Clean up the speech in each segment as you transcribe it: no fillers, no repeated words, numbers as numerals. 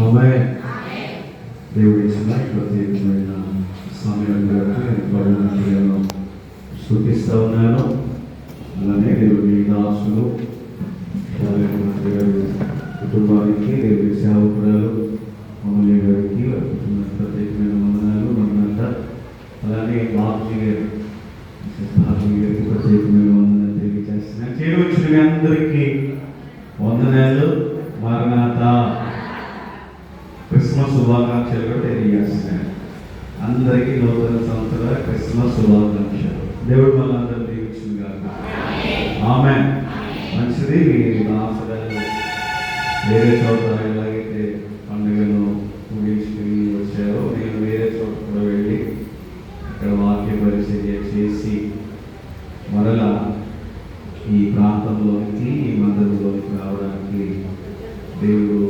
ఆమేన్. దేవుడి ఇచ్చిన ప్రత్యేకమైన సమయం నేను స్తుతిస్తా ఉన్నాను. అలానే దేవుడి దాసులు కుటుంబానికి, దేవుడి సేవకురాలు అమూల్య గారికి ప్రత్యేకమైన వందనాలు. మనంతా అలానే బాబుజీ గారికి ప్రత్యేకమైన వందనాలు తెలియజేస్తున్నాను. చేరవచ్చిన మీ అందరికీ వందనాలు. మరణాత క్రిస్మస్ శుభాకాంక్షలు కూడా తెలియజేస్తున్నాను. అందరికీ నూతన సంవత్సర క్రిస్మస్ శుభాకాంక్షలు. దేవుడు మనందరూ దీవించును గాక. ఆమేన్. మంచిది. మీ ఆశలు వేరే చోట ఎలాగైతే పండుగను ముగించుకుని వచ్చారో, నేను వేరే చోట కూడా వెళ్ళి అక్కడ వాక్య పరిచర్య చేసి మరలా ఈ ప్రాంతంలోనికి, ఈ మందిరంలోనికి రావడానికి దేవుడు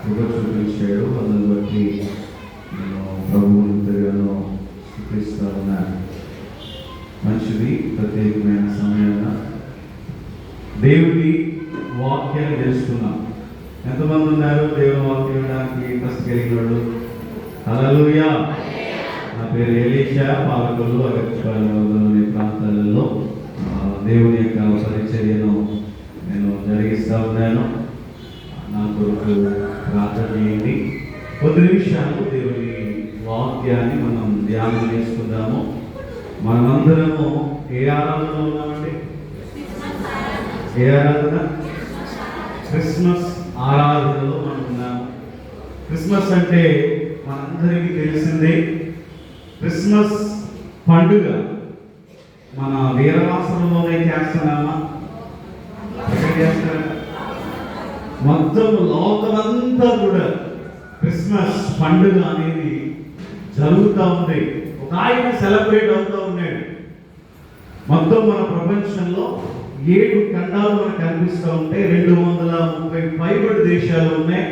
కృప చూపించాడు. అందుని బట్టి నేను ప్రభువుని ఎంతగానో స్తుతిస్తా ఉన్నాను. మంచిది. ప్రత్యేకమైన సమయంలో దేవుడి వాక్యాన్ని తెలుసుకున్నాం. ఎంతమంది ఉన్నారు దేవుని వాక్యం వినడానికి ఇంట్రెస్ట్ కలిగిన వాళ్ళు? హల్లెలూయా. నా పేరు ఎలీషా. పాలకొల్లు, అగర్పాలెం ప్రాంతాలలో దేవుని యొక్క పరిచర్యను నేను జరిగిస్తా ఉన్నాను. నా కొరకు ప్రార్థన చేయండి. కొద్ది నిమిషాలు దేవుని వాక్యాన్ని మనం ధ్యానం చేసుకుందాము. మనమందరము ఏ ఆరాధనలో ఉన్నామండి? ఏ ఆరాధన? క్రిస్మస్ ఆరాధనలో మనం ఉన్నాము. క్రిస్మస్ అంటే మనందరికీ తెలిసిందే. క్రిస్మస్ పండుగ మన వీరవాసంలోనే చేస్తున్నామా? మొత్తం లోకమంతా కూడా క్రిస్మస్ పండుగ అనేది జరుగుతూ ఉంది. ఒక ఆయన సెలబ్రేట్ అవుతూ ఉన్నాడు. మొత్తం మన ప్రపంచంలో 7 ఖండాలు మనకు కనిపిస్తూ ఉంటే 230 పైబడి దేశాలు ఉన్నాయి.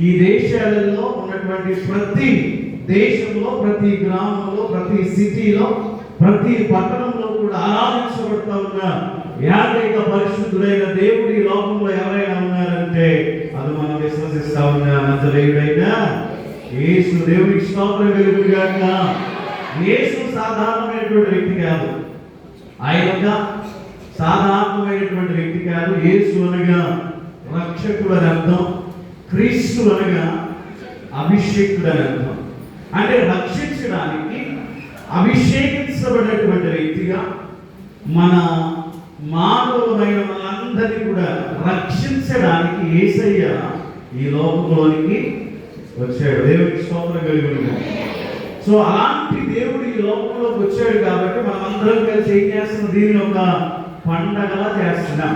ఈ దేశాలలో ఉన్నటువంటి ప్రతి దేశంలో, ప్రతి గ్రామంలో, ప్రతి సిటీలో, ప్రతి పట్టణంలో కూడా ఆరాధించబడుతూ ఉన్న ఏకైక పరిశుద్ధుడైన దేవుడి లోకంలో ఎవరైనా ఉన్నారంటే అది మనం విశ్వసిస్తా ఉన్న నజరేయుడైన యేసు. దేవుడికి స్తోత్రం కలుగును గాక. యేసు సాధారణమైనటువంటి వ్యక్తి కాదు. ఆయన సాధారణమైనటువంటి వ్యక్తి కాదు. యేసు అనగా రక్షకుడు అని అర్థం. క్రీస్తు అనగా అభిషేకుడు అని అర్థం. అంటే రక్షించడానికి అభిషేకించబడినటువంటి వ్యక్తిగా మన మానవులైన మనందరినీ కూడా రక్షించడానికి యేసయ్య ఈ లోకంలోనికి వచ్చాడు. దేవుడికి స్తోత్రం కలుగును గాక. సో అలాంటి దేవుడు ఈ లోకంలోకి వచ్చాడు కాబట్టి మనం అందరం కలిసి ఏం చేస్తున్నాం? దీన్ని ఒక పండగలా చేస్తున్నాం.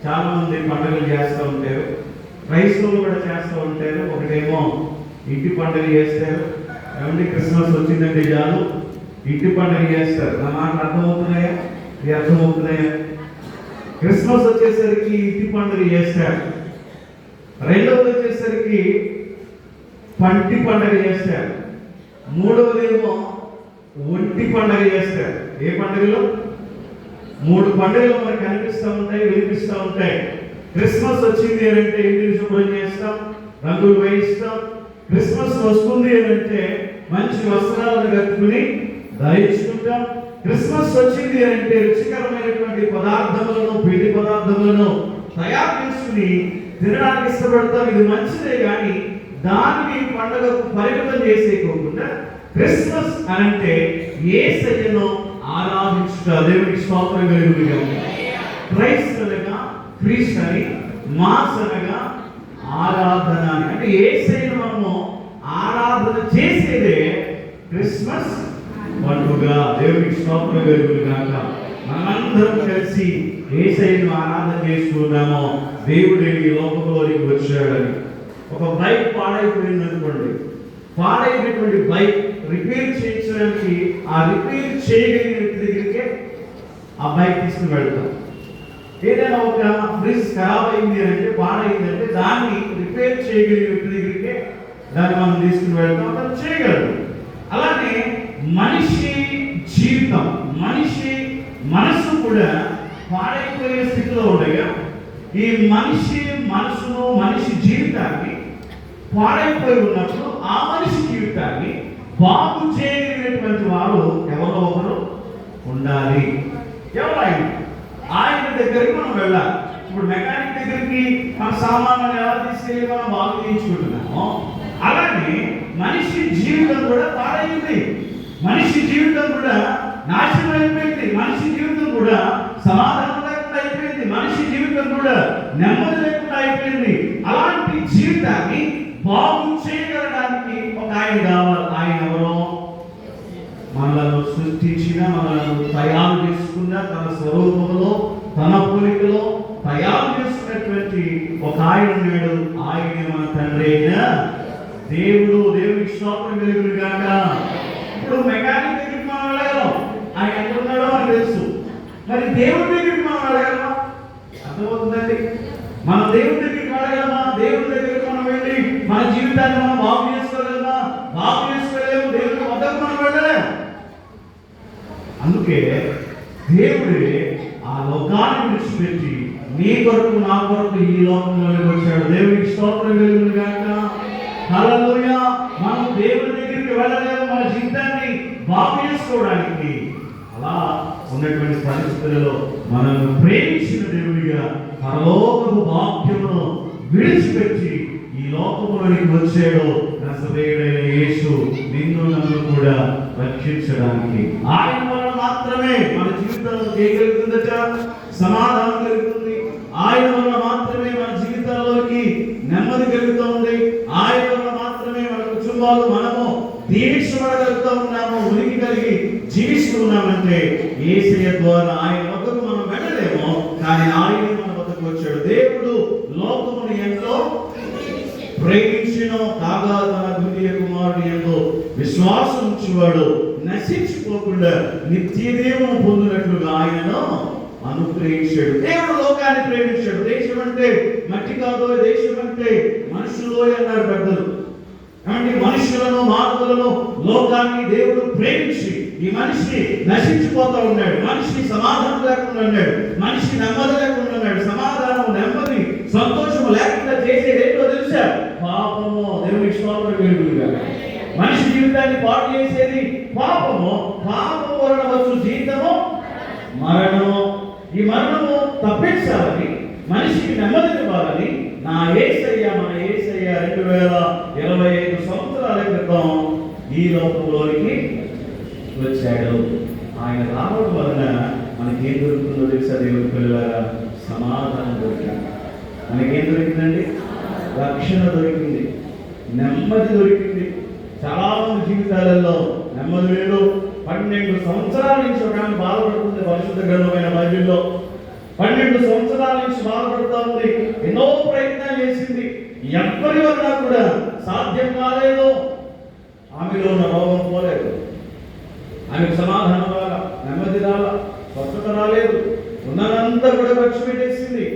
చాలా మంది పండుగలు చేస్తూ ఉంటారు. క్రైస్తవులు కూడా చేస్తూ ఉంటారు. ఒకటేమో ఇంటి పండుగ చేస్తారు. ఏమంటే క్రిస్మస్ వచ్చిందంటే చాలు ఇంటి పండుగ చేస్తారు. నా మాట అర్థమవుతున్నాయా? ఇది అర్థమవుతున్నాయా? క్రిస్మస్ వచ్చేసరికి ఇంటి పండుగ చేస్తారు. రెండవది వచ్చేసరికి పంటి పండుగ చేస్తారు. మూడవదేమో ఒంటి పండుగ చేస్తారు. ఏ పండుగలో? 3 పండుగలు మనకు కనిపిస్తూ ఉంటాయి, వినిపిస్తూ ఉంటాయి. క్రిస్మస్ వచ్చింది అని అంటే ఇంటిని శుభ్రం చేస్తాం, రంగులు వేయిస్తాం. క్రిస్మస్ వస్తుంది అని అంటే మంచి వస్త్రాలను కట్టుకుని ధరించుకుంటాం. క్రిస్మస్ వచ్చింది అని అంటే రుచికరమైనటువంటి పదార్థములను, పిండి పదార్థములను తయారు చేసుకుని తినడానికి ఇష్టపడతాం. ఇది మంచిదే, కానీ దాన్ని పండుగకు పరిమితం చేసేయకోకుండా క్రిస్మస్ అనంటే యేసయ్యను ఆరాధించుట. దేవునికి స్తోత్రం కలుగును గాక. క్రైస్ట్ అనగా క్రీస్తు అని, మాస్ అనగా ఆరాధన అని. అంటే యేసయ్యను మనము ఆరాధన చేసేదే క్రిస్మస్ పండుగ. దేవునికి స్తోత్రం కలుగును గాక. మనందరం కలిసి యేసయ్యను ఆరాధన చేసుకున్నాము. దేవుడు ఈ లోకంలోనికి వచ్చాడని. ఒక బైక్ పాడైపోయింది అనుకోండి. పాడైనటువంటి బైక్ రిపేర్ చేయించడానికి ఆ రిపేర్ చేయగలిగిన వ్యక్తి దగ్గరికే ఆ బైక్ తీసుకుని వెళ్తాం. ఏదైనా ఒక ఫ్రిడ్జ్ ఖరాబ్ అయింది అంటే, పాడైంది అంటే దాన్ని రిపేర్ చేయగలిగిన వ్యక్తి దగ్గరికే దాన్ని మనం తీసుకుని వెళ్తాం. అతను చేయగలడు. అలానే మనిషి జీవితం, మనిషి మనసు కూడా పాడైపోయే స్థితిలో ఉండగా ఈ మనిషి మనసును, మనిషి జీవితాన్ని పాడైపోయి ఉన్నప్పుడు ఆ మనిషి జీవితాన్ని బాగు చేయగలిగినటువంటి వారు ఎవరో ఒకరు ఉండాలి. ఎవరైనా ఆయన దగ్గరికి మనం వెళ్ళాలి. ఇప్పుడు మెకానిక్ దగ్గరికి మన సామాన్లు ఎలా తీసుకెళ్ళి మనం బాగు చేయించుకుంటున్నామో అలానే మనిషి జీవితం కూడా పాడైంది. మనిషి జీవితం కూడా నాశనం అయిపోయింది. మనిషి జీవితం కూడా సమాధానం లేకుండా అయిపోయింది. మనిషి జీవితం కూడా నెమ్మది లేకుండా అయిపోయింది. అలాంటి జీవితాన్ని బాగు చేయగలడానికి ఒక ఆయన కావాలి. ఆయన ఎవరో మనలను సృష్టించిన, మనలను తయారు చేసుకున్న, తన స్వరూపంలో తన పోలికలో తయారు చేసుకున్నటువంటి ఒక ఆయన ఉన్నాడు. ఆయనే మన తండ్రి అయిన దేవుడు. దేవుడికి స్తోత్రం కలుగును గాక. ఇప్పుడు మెకానిక్ దగ్గరికి మనం వెళ్ళగలం, ఆయన ఎక్కడ ఉన్నాడో మనకు తెలుసు. మరి దేవుడి దగ్గరికి మనం వెళ్ళగలమా? అర్థమవుతుందండి. మన దేవుడి దగ్గరికి వెళ్ళగలమా? దేవుడి దగ్గరికి మనం వెళ్ళి మన జీవితాన్ని మనం బాగు చేసుకోగలమా? బాగు చేసుకోలేము. దేవుడి వద్దకు మనం వెళ్ళలేము. అందుకే దేవుడే ఆ లోకాన్ని విడిచిపెట్టి నీ కొరకు నా కొరకు ఈ లోకంలోకి వచ్చాడు. దేవుడికి స్తోత్రం కలుగును గాక. హల్లెలూయా. మనం దేవుడి దగ్గరికి వెళ్ళలేము మన జీవితాన్ని బాగు చేసుకోవడానికి. అలా ఉన్నటువంటి పరిస్థితులలో మనల్ని ప్రేమించిన దేవుడిగా పరలోకపు భాగ్యమును విడిచిపెట్టి ఈ లోకములోనికి వచ్చాడు నజరేయుడైన యేసు నిన్ను నన్ను కూడా రక్షించడానికి. ఆయన వల్ల మాత్రమే మన జీవితంలో చేయగలుగుతుందట, సమాధానం కలుగుతుంది. ఆయన వల్ల మాత్రమే మన జీవితాల్లోకి నెమ్మది కలుగుతుంది. ఆయన వల్ల మాత్రమే మన కుటుంబాలు మనము దీవించబడగలుగుతూ ఉన్నాము, ఉనికి కలిగి జీవిస్తూ ఉన్నామంటే యేసయ్య ద్వారా ఆయన వద్దకు మనం వెళ్ళలేము, కానీ ఆయన మన వద్దకు వచ్చాడు. దేవుడు లోకమును ఎంతో ప్రేమించిన కాగా తన ద్వితీయ కుమారుని యందు విశ్వాసం ఉంచువాడు నశించిపోకుండా నిత్యదేవము పొందినట్లుగా ఆయనను అనుగ్రహించాడు. దేవుడు లోకాన్ని ప్రేమించాడు. దేశం అంటే మట్టి కాదు, దేశం అంటే మనుషులు అన్నారు పెద్దలు. కాబట్టి మనుషులను, మానవులను, లోకాన్ని దేవుడు ప్రేమించి ఈ మనిషి నశించిపోతా ఉన్నాడు. మనిషి సమాధానం లేకుండా ఉన్నాడు. మనిషి నెమ్మది లేకుండా ఉన్నాడు. సమాధానం, నెమ్మది, సంతోషము లేకుండా చేసేది ఏంటో తెలుసా? పాపము. దేవునికి స్తోత్రం కలుగును గాక. మనిషి జీవితాన్ని పాడు చేసేది పాపము. పాపము వలన వచ్చు జీవితము మరణము. ఈ మరణము తప్పించాలని, మనిషికి నెమ్మదినివ్వాలని నా యేసయ్య, మన యేసయ్య 2025 సంవత్సరాల క్రితం ఈ లోకంలోనికి వచ్చాడు. ఆయన రావడం వలన మనకేం దొరుకుతుందో తెలుసా? దేవుడి పిల్లలారా, సమాధానం దొరికింది. మనకేం దొరికిందండి? రక్షణ దొరికింది, నెమ్మది దొరికింది. చాలా మంది జీవితాలలో నెమ్మది లేదు. 12 సంవత్సరాల నుంచి ఒక ఆమె బాధపడుతుంది. పరిశుద్ధ గ్రంథమైన బైబిల్లో 12 సంవత్సరాల నుంచి బాధపడుతూ ఉంది. ఎన్నో ప్రయత్నాలు చేసింది, ఎవ్వరి వల్ల కూడా సాధ్యం కాలేదు. ఆమెలో ఉన్న రోగం పోలేదు, ఆమెకు సమాధానం రాల, నెమ్మది రాల, స్వస్థత రాలేదు. ఉన్నదంతా కూడా ఖర్చు పెట్టేసింది.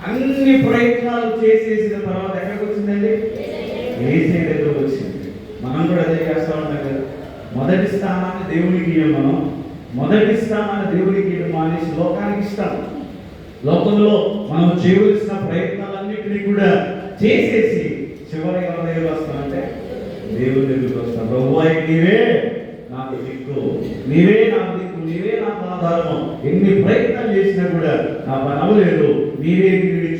అన్ని ప్రయత్నాలు చేసేసిన తర్వాత ఎక్కడికి వచ్చిందండి? యేసయ్య దగ్గరకు వచ్చింది. మనం కూడా అదే చేస్తూ ఉంటాం కదా. మొదటి స్థానాన్ని దేవునికి ఇవ్వం. మనం మొదటి స్థానాన్ని దేవునికి ఇవ్వడం మానేసి లోకానికి ఇస్తాం. లోకంలో మనం చేయవలసిన ప్రయత్నాలన్నింటినీ కూడా చేసేసి చివరి ఎవరి దగ్గర వస్తామంటే దేవుని దగ్గరికి వస్తాం. ప్రభువా, నీవే నాకు దిక్కు, నీవే నాకు దిక్కు, నీవే నాకు ఆధారము. ఎన్ని ప్రయత్నాలు చేసినా కూడా నా పని అవ్వలేదు, నీవే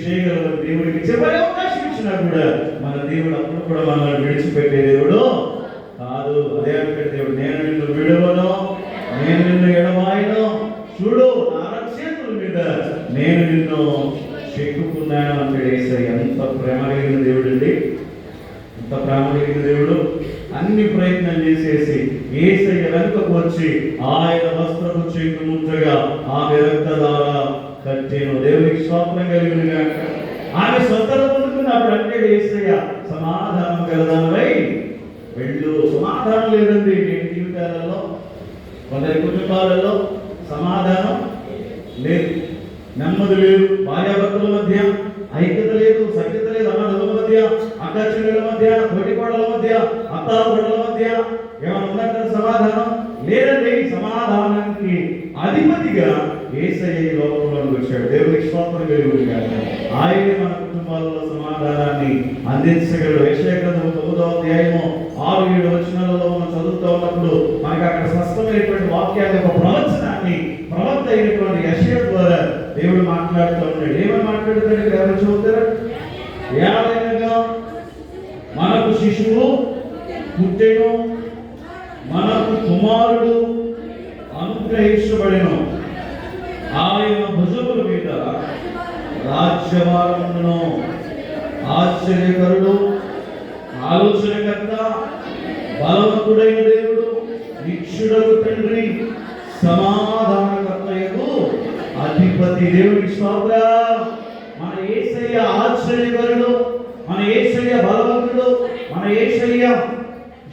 చేయగలవు. దేవుడికి చివరి అవకాశం ఇచ్చినా కూడా మన దేవుడు అప్పుడు కూడా మనల్ని విడిచిపెట్టే దేవుడు కాదు. అదే అంటే దేవుడు, నేను నిన్ను విడవను, నేను నిన్ను ఎడబాయను, చూడు నా చేతుల మీద నేను నిన్ను చెక్కుకున్నాను అంటే యేసయ్య. ఎంత ప్రేమ కలిగిన దేవుడు అండి, ఎంత ప్రేమ కలిగిన దేవుడు. అన్ని ప్రయత్నం చేసేసి యేసయ్య వెనుకకు వచ్చి ఆయన వస్త్రపు చెక్కు ముంచగా ఆమె రక్తధార కట్టెను. దేవునికి స్తోత్రం కలుగును గాక. ఆమె స్వస్థత పొందుకున్నప్పుడు అంటే యేసయ్య సమాధానం కలదానవై వెళ్ళు. సమాధానం లేదండి నేటి జీవితాలలో, కొందరి కుటుంబాలలో సమాధానం లేదు, నెమ్మది లేదు, భార్యాభర్తల మధ్య ఐక్యత లేదు, సఖ్యత లేదు, అన్నదమ్ముల మధ్య, అక్క చెల్లెల మధ్య, తోటికోడల మధ్య, అత్తాకోడల మధ్య ఏమైనా ఉన్నట్టు సమాధానం లేదండి. సమాధానానికి అధిపతిగా యేసయ్య లోకంలోకి వచ్చాడు. దేవునికి స్తోత్రం కలుగును గాక. ఆయనే మన కుటుంబాలలో సమాధానాన్ని అందించగలడు. యెషయా గ్రంథము 9వ అధ్యాయము 6-7 వచనాలలో మనం చదువుతూ ఉన్నప్పుడు మనకి అక్కడ స్పష్టమైనటువంటి వాక్యాన్ని, ఒక ప్రవచనాన్ని ప్రవక్త అయినటువంటి యెషయా ద్వారా దేవుడు మాట్లాడుతూ ఉన్నాడు. ఏమని మాట్లాడుతాడు ఎవరు చూస్తారా? ఏలైనగా మనకు శిశువు పుట్టెను, మనకు కుమారుడు అనుగ్రహించబడెను, ఆయన భుజముల మీద రాజ్యభారమును. ఆశ్చర్యకరుడు, ఆలోచనకర్త, బలవంతుడైన దేవుడు, నిత్యుడగు తండ్రి, సమాధానకర్తయగు అధిపతి. దేవునికి స్తోత్రం. మన యేసయ్య ఆశ్చర్యకరుడు, మన యేసయ్య బలవంతుడు, మన యేసయ్య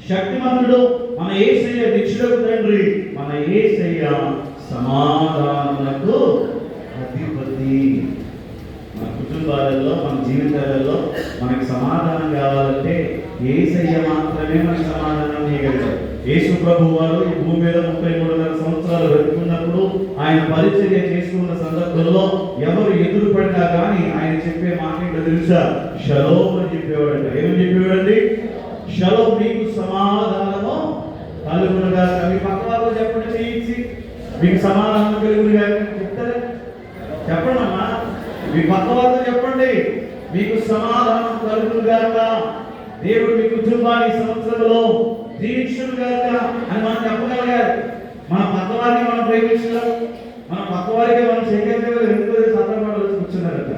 శక్తిమంతుడు, మన యేసయ్య నిత్యుడగు తండ్రి, మన యేసయ్య సమాధానములకు అధిపతి. మన కుటుంబాలలో, మన జీవితాలలో మనకి సమాధానం కావాలంటే యేసయ్య మాత్రమే మనకి సమాధానం ఇవ్వగలరు. యేసు ప్రభు వారు ఈ భూమి మీద 33.5 సంవత్సరాలు బ్రతుకున్నప్పుడు ఆయన పరిచర్య చేసుకున్న సందర్భంలో ఎవరు ఎదురు పడినా కానీ ఆయన చెప్పే మాట ఏంటో తెలుసా? షలోమ్ అని చెప్పేవాడంట. ఏమని చెప్పేవాడండి? షలోమ్, మీకు సమాధానము కలుగునుగా. మీ పక్క వాళ్ళు చెప్పండి, చేయించి మీకు సమాధానం కలుగునుగా చెప్తారా? చెప్పండి అమ్మా, మీ పక్క వాళ్ళు చెప్పండి, మీకు సమాధానం కలుగునుగాక, దేవుడు మీ కుటుంబాన్ని సంవత్సరంలో దీవించునుగాక అని మనం చెప్పగలిగారు. మన పక్క వారిని మనం ప్రేమించడం, మన పక్క వారికి మనం చేయగలిగే ఎందుకు సందర్భాలు కూర్చున్నారట,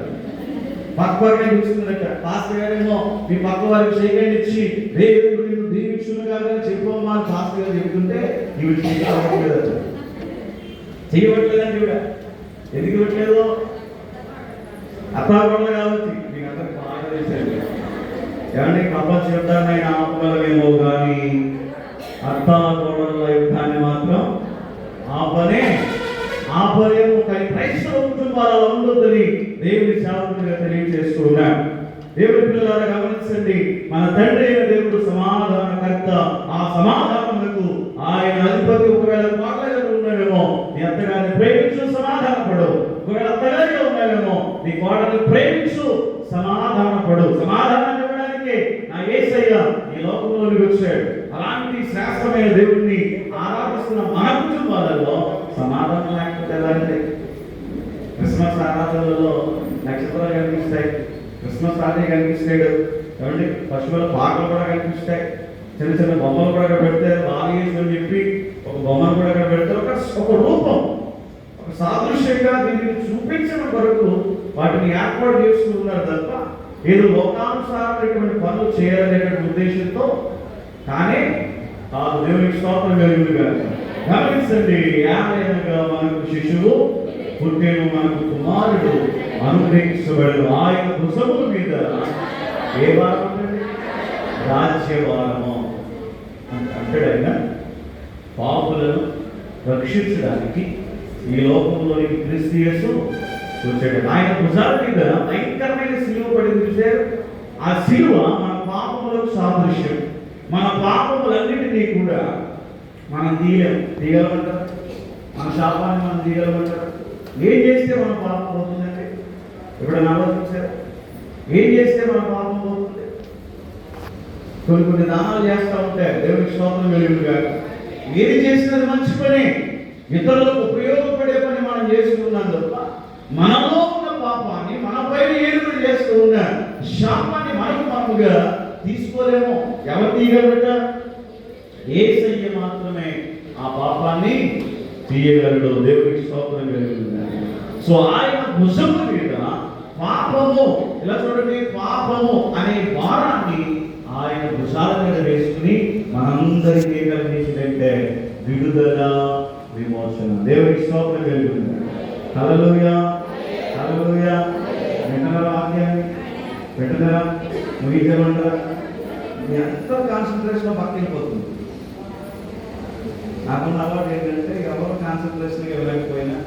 పక్క వారికి కూర్చున్నారట. పాస్టర్ గారేమో మీ పక్క వారికి చేయగలిగి ఇచ్చి దేవుడు నిన్ను దీవించునుగాక అని చెప్పమ్మా అని పాస్టర్ గారు చెబుతుంటే ఇవి చేయట్లేదట. చేయబట్టలేదండి. ఇవిడ ఎందుకు ఇవ్వట్లేదు? అత్తాపడలు కాబట్టి మీకు అందరికి బాగా తెలిసేది. ఏమంటే ప్రపంచ యుద్ధాన్ని ఆపగలమేమో కానీ అత్తాకోడళ్ళ యుద్ధాన్ని మాత్రం ఆపలేము. కానీ క్రైస్తవ కుటుంబాలలో ఉండొద్దని దేవుని సేవకుడిగా తెలియజేస్తూ ఉన్నాడు. దేవుడి పిల్లలారా గమనించండి, మన తండ్రి అయిన దేవుడు సమాధానకర్త. ఆ సమాధానములకు ఆయన అధిపతి. ఒకవేళ పాటలుగా ఉన్నాడేమో, నీ అత్తగారిని ప్రేమించు, సమాధానపడు. ఒకవేళ అత్తగారిగా ఉన్నాడేమో, నీ కోడని ప్రేమించు, సమాధానపడు. సమాధానం ఇవ్వడానికి నా యేసయ్య ఈ లోకంలోకి వచ్చాడు. అలాంటి శ్రేష్టమైన దేవుడిని ఆరాధిస్తున్న మన కుటుంబాలలో సమాధానం లేకపోతే ఎలాంటి? క్రిస్మస్ ఆరాధనలలో నక్షత్రాలు కనిపిస్తాయి, క్రిస్మస్ రాత్రి కనిపిస్తాడు, ఏమండి పశువుల పాటలు కూడా కనిపిస్తాయి, చిన్న చిన్న బొమ్మలు కూడా అక్కడ పెడతారు. బాలయేసు అని చెప్పి ఒక బొమ్మను కూడా అక్కడ పెడతారు. ఒక రూపం, ఒక సాదృశ్యంగా దీన్ని చూపించడం కొరకు వాటిని ఏర్పాటు చేసుకున్నారు తప్ప ఏదో లోకానుసారమైనటువంటి పనులు చేయాలనేటువంటి ఉద్దేశంతో కానీ ఆ దేవునికి స్తోత్రం కలుగునుగా. గమనించండి, ఏలైనగా మనకు శిశువు పుట్టెను, మనకు కుమారుడు అనుగ్రహించబడను, ఆయన భుజముల మీద ఏ భారం ఉంటుంది? రాజ్యభారము అంటాడు. ఆయన పాపులను రక్షించడానికి ఈ లోకంలోనికి క్రీస్తు యేసు వచ్చాడు. ఆయన భుజాల మీద భయంకరమైన సిలువ పడింది చూశారు. ఆ సిలువ మన పాపములకు సాదృశ్యం. మన పాపములన్నిటినీ కూడా మనం తీయగలమంటారు. మన శాపాన్ని మనం తీయగలమంటారు. ఏం చేస్తే మన పాపం పోతుందంటే ఎప్పుడైనా ఆలోచించారు? ఏం చేస్తే మన పాపం పోతుంది? కొన్ని దానాలు చేస్తూ ఉంటాయి. దేవునికి స్తోత్రం కలుగునుగా. ఏది చేసినది మంచి పని, ఇతరులకు ఉపయోగపడే పని మనం చేసుకున్నాం తప్ప మనలో ఉన్న పాపాన్ని మన పైన ఏడుగురు చేస్తూ ఉన్న శాపాన్ని మనముగా తీసుకోలేము. ఎవరు తీయగలట? యేసయ్య మాత్రమే ఆ పాపాన్ని తీయగలడు. దేవునికి స్తోత్రం కలుగునుగా. సో ఆయన భుజముల మీద పాపము, ఇలా చూడండి, పాపము అనే భారాన్ని ఆయన భుజాల మీద వేసుకుని మనందరికీ ఏం కలిగించిందంటే విడుదల, విమోచన. దేవునికి స్తోత్రం కలుగునుగా. హల్లెలూయా, హల్లెలూయా. వింటున్నారా వాక్యాన్ని? వింటున్నారా? ముగించమంటారా? ఎంత కాన్సన్ట్రేషన్ పక్కకి వెళ్ళిపోతుంది. నాకున్న అలవాటు ఏంటంటే ఎవరు కాన్సన్ట్రేషన్ ఇవ్వలేకపోయినా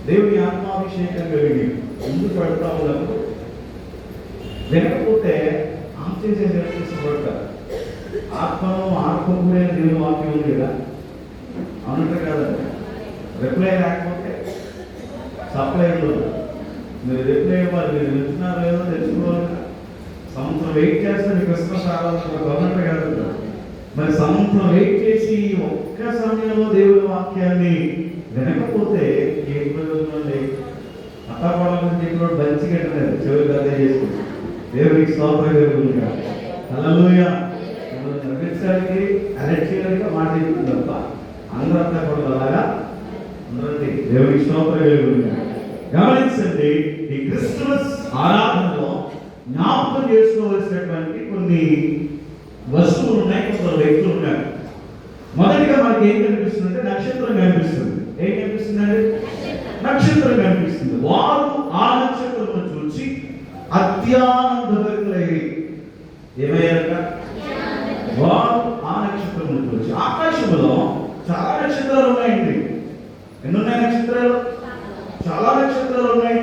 దేవుని ఆత్మాభిషేకం కలిగి ముందుకు పెడతా ఉన్నప్పుడు వినకపోతే ఆశ్చర్యపడతారు. ఆత్మను ఆత్మకూడైన దేవుని వాక్యం ఉంది కదా, అవునంటే కదా. రిప్లై రాకపోతే సప్లై ఉండదు. మీరు రిప్లై ఇవ్వాలి. మీరు వింటున్నారో లేదో తెలుసుకోవాలి. వెయిట్ చేస్తాను క్రిస్మస్ ఆరాధన గవర్నమెంట్ కాదు. మరి సంవత్సరం వెయిట్ చేసి ఒక్క సమయంలో దేవుడి వాక్యాన్ని వినకపోతే ఏ ప్రయోజనం లేదు. అత్తపడాలని చెప్పిన మంచి కట్టలేదు, చివరికి అదే చేసుకుంటాం. దేవుడికి స్తోత్రం కలుగునుగా. హల్లెలూయా. నవ్వించడానికి అలెక్ట్ చేయడానికి మాట చెప్తుంది తప్ప అందరూ అత్తపడదు అలాగా అందరండి. దేవుడికి స్తోత్రం కలుగునుగా. గమనించండి, ఈ క్రిస్మస్ ఆరాధనలో జ్ఞాపకం చేసుకోవలసినటువంటి కొన్ని వస్తువులు ఉన్నాయి, కొందరు వ్యక్తులు ఉన్నారు. మొదటిగా మనకి ఏం కనిపిస్తుంది అంటే నక్షత్రం కనిపిస్తుంది. ఏం కనిపిస్తుందండి? నక్షత్రం కనిపిస్తుంది. వారు ఆ నక్షత్రం చూసి అత్యానందభరితులయ్యి ఏమయ్యారట? వారు ఆ నక్షత్రం చూసి. ఆకాశంలో చాలా నక్షత్రాలు ఉన్నాయండి. ఎన్ని ఉన్నాయి నక్షత్రాలు? చాలా నక్షత్రాలు ఉన్నాయి.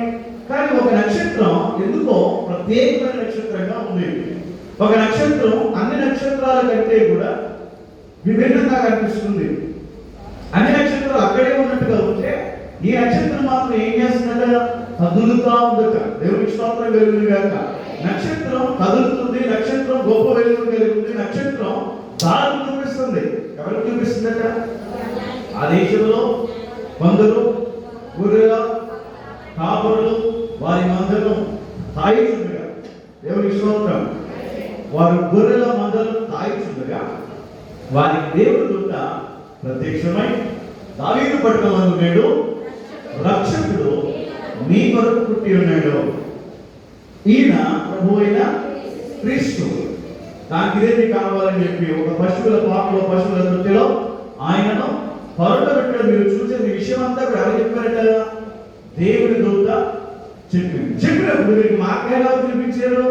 కానీ ఒక నక్షత్రం ఎందుకో ప్రత్యేకమైన నక్షత్రంగా ఉంది. ఒక నక్షత్రం అన్ని నక్షత్రాల కంటే కూడా విభిన్నంగా కనిపిస్తుంది. అన్ని నక్షత్రాలు అక్కడే ఉన్నట్టుగా ఉంటే ఈ నక్షత్రం మాత్రం ఏం చేస్తుందట? కదులుతా ఉందట. దేవుడికి స్తోత్రం కలుగును గాక. నక్షత్రం కదులుతుంది, నక్షత్రం గొప్ప వెలుగు కలిగి ఉంది, నక్షత్రం దారి చూపిస్తుంది. ఎవరికి చూపిస్తుందట? ఆ దేశంలో కొందరు గొర్రెల కాపరులు వారి మందలను తాయిచుండగా, దేవుడికి స్తోత్రం, వారు గొర్రెల మందలను తాయిచుండగా వారికి దేవుడి దూత ప్రత్యక్షమై దావీదు పట్టణమందు నేడు రక్షకుడు మీ కొరకు పుట్టి ఉన్నాడు, ఈయన ప్రభు అయిన క్రీస్తు. దానికి ఇదేమి కావాలని చెప్పి ఒక పశువుల పాపలో పశువుల తొట్టిలో ఆయనను పరుండబెట్టాడు. మీరు చూసే విషయం అంతా కూడా ఎవరు చెప్పారట? దేవుడి దూత చెప్పినప్పుడు మీకు మార్గం ఎలా చూపించారు?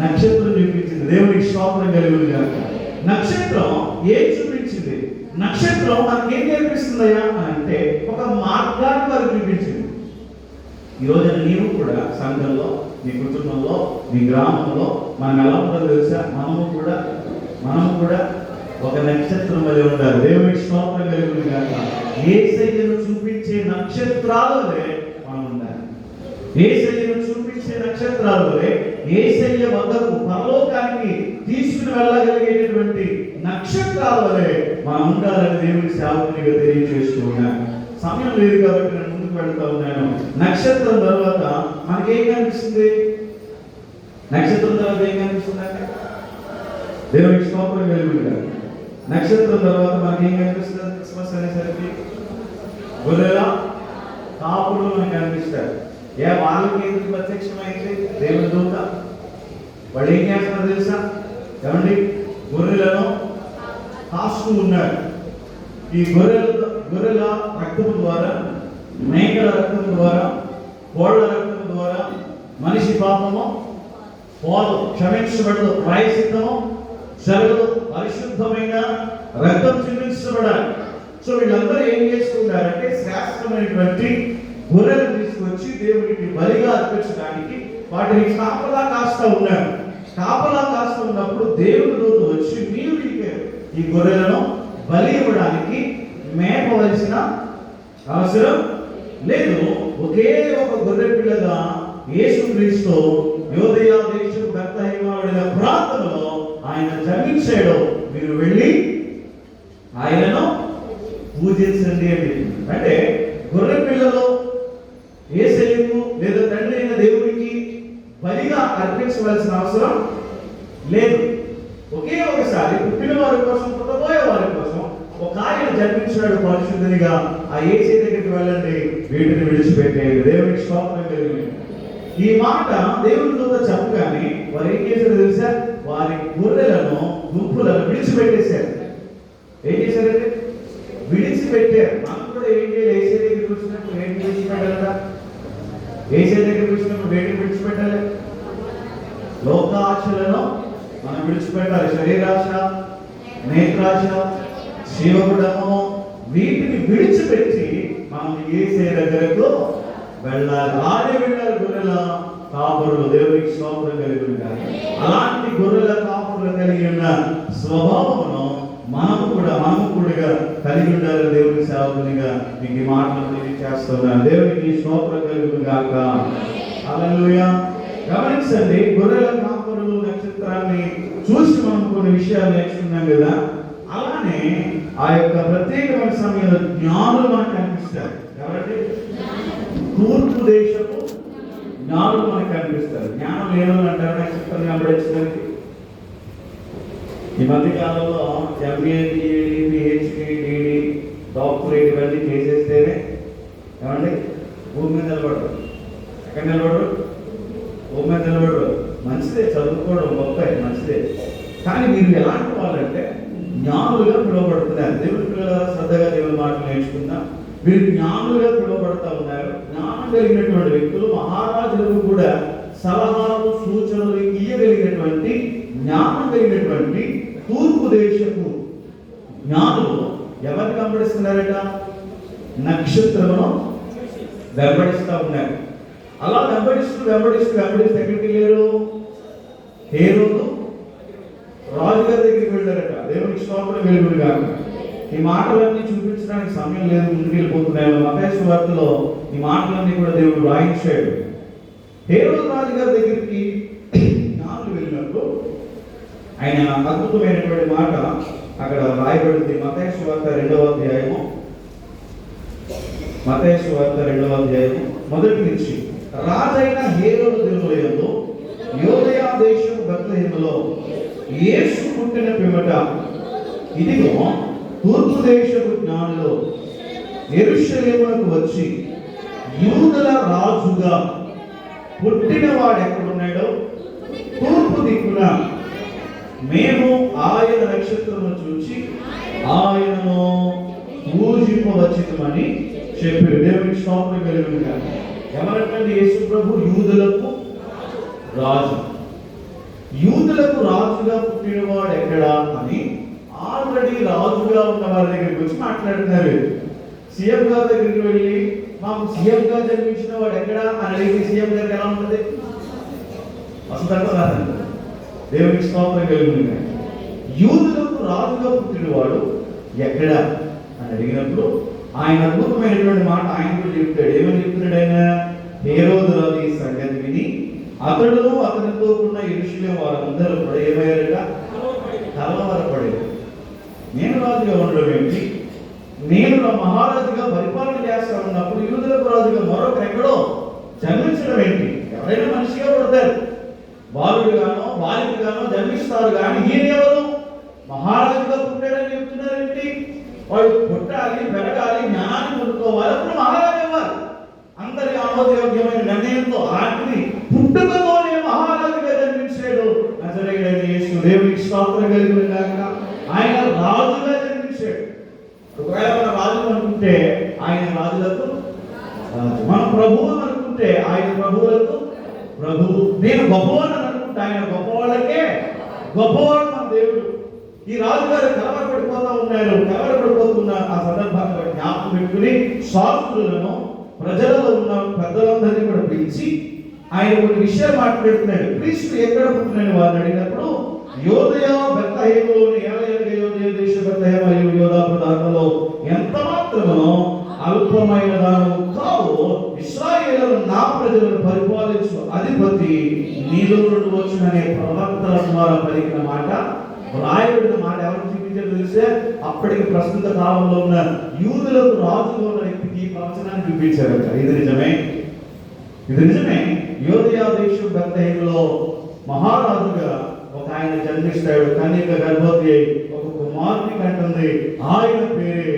నక్షత్రం చూపించింది. దేవుడికి స్తోత్రం కలుగును గాక. నక్షత్రం ఏం చూపించింది? నక్షత్రం మనకి ఏం నేర్పిస్తుందయ్యా అంటే ఒక మార్గాన్ని వారు చూపించింది. ఈ రోజున నీవు కూడా సంఘంలో, మీ కుటుంబంలో, మీ గ్రామంలో మనం ఎలా ఉంటుందో తెలుసా? మనము కూడా ఒక నక్షత్రం వలె ఉండాలి. దేవుడికి స్తోత్రం కలుగును గాక. యేసయ్యను చూపించే నక్షత్రాలే మనం ఉండాలి. యేసయ్యను చూపించే నక్షత్రాలే యేసయ్య వద్దకు పరలోకానికి తీసుకుని వెళ్ళగలిగేటటువంటి నక్షత్రాల వలె మనం ఉండాలని దేవుడి సేవకునిగా తెలియజేస్తూ ఉన్నాను. సమయం లేదు కాబట్టి నేను ముందుకు వెళ్తా ఉన్నాను. నక్షత్రం తర్వాత మనకేం కనిపిస్తుంది? నక్షత్రం తర్వాత ఏం కనిపిస్తుంది అంటే దేవుడికి స్తోత్రం కలుగును గాక. నక్షత్రం తర్వాత మనకేం కనిపిస్తుంది? క్రిస్మస్ అనేసరికి గొర్రెల కాపులు మనకు కనిపిస్తారు. వాళ్ళకి ఎందుకు ప్రత్యక్షమైంది? దేవుడి దూత. వాళ్ళు ఏం చేస్తున్నారు తెలుసా? ఏమండి, గొర్రెలను కాస్తూ ఉన్నారు. ఈ గొర్రెల రక్తము ద్వారా, మేకల రక్తము ద్వారా, కోళ్ల రక్తము ద్వారా మనిషి పాపము పోదు, క్షమించబడదు, ప్రాయశ్చిత్తము జరగదు, పరిశుద్ధమైన రక్తం చిందించబడాలి. సో వీళ్ళందరూ ఏం చేస్తున్నారంటే శ్రేష్టమైనటువంటి గొర్రెలు తీసుకొచ్చి దేవుడికి బలిగా అర్పించడానికి వాటిని కాపలా కాస్తా ఉన్నారు. కాపలా కాస్తా ఉన్నప్పుడు దేవుడి దూత వచ్చి మీరు ఈ గొర్రెలను బలి ఇవ్వడానికి మేపవలసిన అవసరం లేదు. ఒకే ఒక గొర్రె పిల్లగా యేసుక్రీస్తు యోదయ దేశం బెత్లెహేములో ప్రాంతంలో ఆయన జన్మించాడు. మీరు వెళ్ళి ఆయనను పూజించండి అని. అంటే గొర్రె పిల్లలు యేసయ్యకు లేదా తండ్రి అయిన దేవుడికి బలిగా అర్పించవలసిన అవసరం లేదు. ఒకే ఒకసారి పుట్టిన వారి కోసం, పుట్టబోయే వారి కోసం ఒక ఆయన జన్మించాడు పరిశుద్ధునిగా. ఆ యేసయ్య దగ్గరికి వెళ్ళండి, వీటిని విడిచిపెట్టేయండి. దేవుడికి స్తోత్రం కలుగును. ఈ మాట దేవుడి దూత చెప్పగానే వారు ఏం చేశారు తెలుసా? వారి గొర్రెలను గుంపులను విడిచిపెట్టేశారు. ఏం చేశారంటే విడిచిపెట్టారు. మనం కూడా ఏం చేయాలి? యేసయ్య దగ్గరికి వచ్చినప్పుడు ఏంటి విడిచిపెట్టాలట? యేసయ్య దగ్గరికి వచ్చినప్పుడు వేటిని విడిచిపెట్టాలి? లోకాశలను మనం విడిచిపెట్టాలి. శరీరాశ, నేత్రాశ, శివగుడము, వీటిని విడిచిపెట్టి మనం యేసయ్య దగ్గరకు వెళ్ళాలి. ఆడే వెళ్ళాలి గొర్రెల కాపురులు. దేవుడికి స్తోత్రం కలుగును గాక. అలాంటి గొర్రెల కాపురులు కలిగి ఉన్న స్వభావమును మనము కూడా కలిగి ఉండాలి. దేవుడి సేవకునిగా మీకు ఈ మాటలు తెలియజేస్తున్నాను. దేవుడికి స్తోత్రం కలుగును గాక. హల్లెలూయా. గమనించండి, గొర్రెల కాపరులు నక్షత్రాన్ని చూసి మనం కొన్ని విషయాలు నేర్చుకున్నాం కదా. అలానే ఆ యొక్క ప్రత్యేకమైన సమయంలో జ్ఞానులు మనకు కనిపిస్తారు. కాబట్టి తూర్పు దేశపు జ్ఞానులు మనకు కనిపిస్తారు. జ్ఞానం లేని అంటారు నక్షత్రం కనబడించడానికి. ఈ మధ్య కాలంలో MA, BEd, PhD, DD, doctorate ఇవన్నీ చేసేస్తేనే ఏమండి భూమి మీద నిలబడరు. ఎక్కడ నిలబడరు? భూమి మీద నిలబడరు. మంచిదే, చదువుకోవడం గొప్ప, మంచిదే. కానీ మీరు ఎలాంటి వాళ్ళంటే జ్ఞానులుగా పిలువబడుతున్నారు. దేవుడి పిల్లల శ్రద్ధగా దేవుడి మాటలు నేర్చుకుందాం. వీరు జ్ఞానులుగా పిలువబడుతూ ఉన్నారు. జ్ఞానం కలిగినటువంటి వ్యక్తులు మహారాజులకు కూడా సలహాలు, సూచనలు ఇయ్యగలిగినటువంటి జ్ఞానం కలిగినటువంటి తూర్పు దేశపు జ్ఞానులు ఎవరిని వెంబడిస్తున్నారట? నక్షత్రమును వెంబడిస్తూ ఉన్నారు. అలా వెంబడిస్తూ ఎక్కడికి వెళ్ళారు? హేరోదు రాజుగారి దగ్గరికి వెళ్ళారట. దేవునికి స్తోత్రం కలుగును గాక. ఈ మాటలన్నీ చూపించడానికి సమయం లేదు, ముందుకు వెళ్ళిపోతున్నాను. మత్తయి సువార్తలో ఈ మాటలన్నీ కూడా దేవుడు రాయించాడు. హేరోదు రాజుగారి దగ్గరికి జ్ఞానులు వెళ్ళినప్పుడు ఆయన అద్భుతమైనటువంటి మాట అక్కడ రాయబడింది. మత్తయి సువార్త 2వ అధ్యాయము, మత్తయి సువార్త 2వ అధ్యాయము మొదటి నుంచి. రాజైన హేరోదు దినములందు యూదయ దేశము బెత్లెహేములో యేసు పుట్టిన పిమ్మట ఇదిగో తూర్పు దేశపు జ్ఞానులు యెరూషలేమునకు వచ్చి యూదుల రాజుగా పుట్టిన వాడు ఎక్కడున్నాడో తూర్పు దిక్కున మేము ఆయన నక్షత్రము చూచి ఆయనను పూజింపవచ్చితమని చెప్పారు. దేవునికి స్తోత్రం కలుగును గాక. ఎవరంటే యేసు ప్రభు యూదులకు రాజు. యూదులకు రాజుగా పుట్టినవాడు ఎక్కడా అని ఆల్రెడీ రాజుగా ఉన్న వారి దగ్గరికి వచ్చి మాట్లాడుతున్నారు. సీఎం గారి దగ్గరికి వెళ్ళి మాకు సీఎం గా జన్మించిన వాడు ఎక్కడా అని అడిగి సీఎం గారికి ఎలా ఉంటుంది? అసలు దేవునికి స్తోత్రం కలుగును గాక. యూదులకు రాజుగా పుట్టినవాడు ఎక్కడా అని అడిగినప్పుడు ఆయన అద్భుతమైనటువంటి మాట ఆయన కూడా చెప్తాడు. ఏమని చెప్తున్నాడు ఆయన? హేరోదు రాజు ఈ సంగతి విని అతడు అతనితో ఉన్న యెరూషలేము వారందరూ కూడా ఏమయ్యారట? కలవరపడేది. నేను రాజుగా ఉండడం ఏంటి? నేను మహారాజుగా పరిపాలన చేస్తా ఉన్నప్పుడు యూదులకు రాజుగా మరొకరు ఎక్కడో జన్మించడం ఏంటి? ఎవరైనా మనిషిగా పడతారు, బాలుడుగానో బాలికగానో జన్మిస్తారు. కానీ ఈయన ఎవరు? మహారాజుగా పుట్టాడని చెప్తున్నారేంటి? వాడు పుట్టాలి, పెరగాలి, జ్ఞానాన్ని పొందుకోవాలి, అప్పుడు మహారాజు అవ్వాలి. అందరి ఆమోదయోగ్యమైన నిర్ణయంతో ఆఖరి పుట్టుకతోనే మహారాజుగా జన్మించాడు నజరేయుడైన యేసు. దేవునికి స్తోత్రం కలుగును గాక. ఆయన రాజుగా జన్మించాడు. ఒకవేళ మన రాజు అనుకుంటే ఆయన రాజులకు రాజు, మన ప్రభువు అనుకుంటే ఆయన ప్రభువులకు ప్రభువు. నేను గొప్పవాడు అనుకుంటే ఆయన గొప్పవాళ్ళకే గొప్పవాడు మన దేవుడు. ఈ రాజుగారు కలవరపడిపోతున్న ఆ సందర్భాన్ని జ్ఞాపకం పెట్టుకుని శాస్త్రులను ప్రజలలో ఉన్న పెద్దలందరినీ కూడా పిలిచి ఆయన కొన్ని విషయాలు మాట్లాడుతున్నాడు. క్రీస్తు ఎక్కడ పుట్టినని వారిని అడిగినప్పుడు యూదయ బెత్లెహేములోని యూదయ దేశ బెత్లెహేము మరియు యూదా ప్రాంతంలో ఎంత మాత్రమో అల్పమైన దానము కావు, ఇశ్రాయేలు నా ప్రజలను పరిపాలించు అధిపతి నీలో నుండి వచ్చుననే ప్రవక్తల ద్వారా పలికిన మాట, రాయబడిన మాట ఎవరు చూపించారు తెలిసే? అప్పటికి ప్రస్తుత కాలంలో ఉన్న యూదులకు రాజుగా ఉన్న వ్యక్తికి ఈ ప్రవచనాన్ని చూపించారట. ఇది నిజమే. యూదయ దేశం బెత్లెహేములో మహారాజుగా ఒక ఆయన జన్మిస్తాడు. కన్యక గర్భవతి అయి ఒక కుమారుని కంటుంది. ఆయన పేరే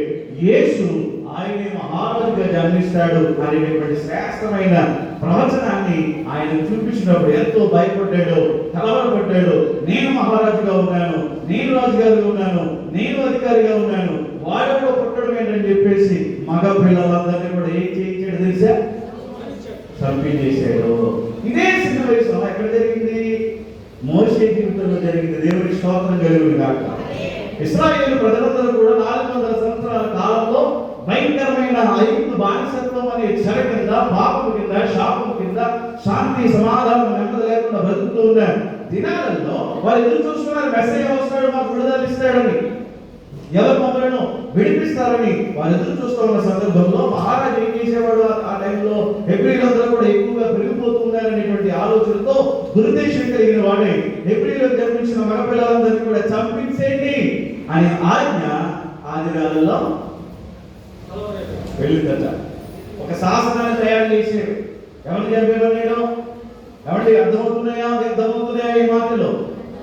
యేసు. ఆయనే మహారాజుగా జన్మిస్తాడు అనేటువంటి శ్రేష్టమైన ప్రవచనాన్ని ఆయన చూపించినప్పుడు ఎంతో భయపడ్డాడు, కలవరపడ్డాడు. నేను మహారాజుగా ఉన్నాను, నేను రాజుగారిగా ఉన్నాను, నేను అధికారిగా ఉన్నాను, వారిలో పుట్టడం ఏంటని చెప్పేసి మగ పిల్లలందరినీ కూడా ఏం చేయించాడు తెలుసా? చంపించేశాడు. ఇదే చిన్న వయసులో ఎక్కడ జరిగింది? మోషే జీవితంలో జరిగింది. దేవునికి స్తోత్రం కలుగును గాక. ఇశ్రాయేలు ప్రజలందరూ కూడా 400 సంవత్సరాల కాలంలో భయంకరమైన ఐగుప్తు బానిసత్వం అనే చెర కింద, పాపం కింద, శాపం కింద, శాంతి సమాధానం నెమ్మది లేకుండా బతుకుతూ ఉన్న దినాలలో వారు ఎదురు చూస్తున్నారు. మెస్సయ్య వస్తాడు, మాకు విడుదల ఇస్తాడని, ఎవరు మమ్మల్ని విడిపిస్తారని వారు ఎదురు చూస్తూ ఉన్న సందర్భంలో మహారాజు ఏం చేసేవాడు? ఆ టైంలో హెబ్రీలందరూ కూడా ఎక్కువగా పెరిగిపోతున్నారనేటువంటి ఆలోచనతో దురుద్దేశం కలిగిన వాడే హెబ్రీలో జన్మించిన మగపిల్లలందరినీ కూడా చంపించేయండి అనే ఆజ్ఞ ఆ దినాలలో వెళ్ళిందట. ఒక శాసనాన్ని తయారు చేశాడు. ఎవరిని చంపేవాడు? ఎవరికి అర్థమవుతున్నాయా ఈ మాటలు?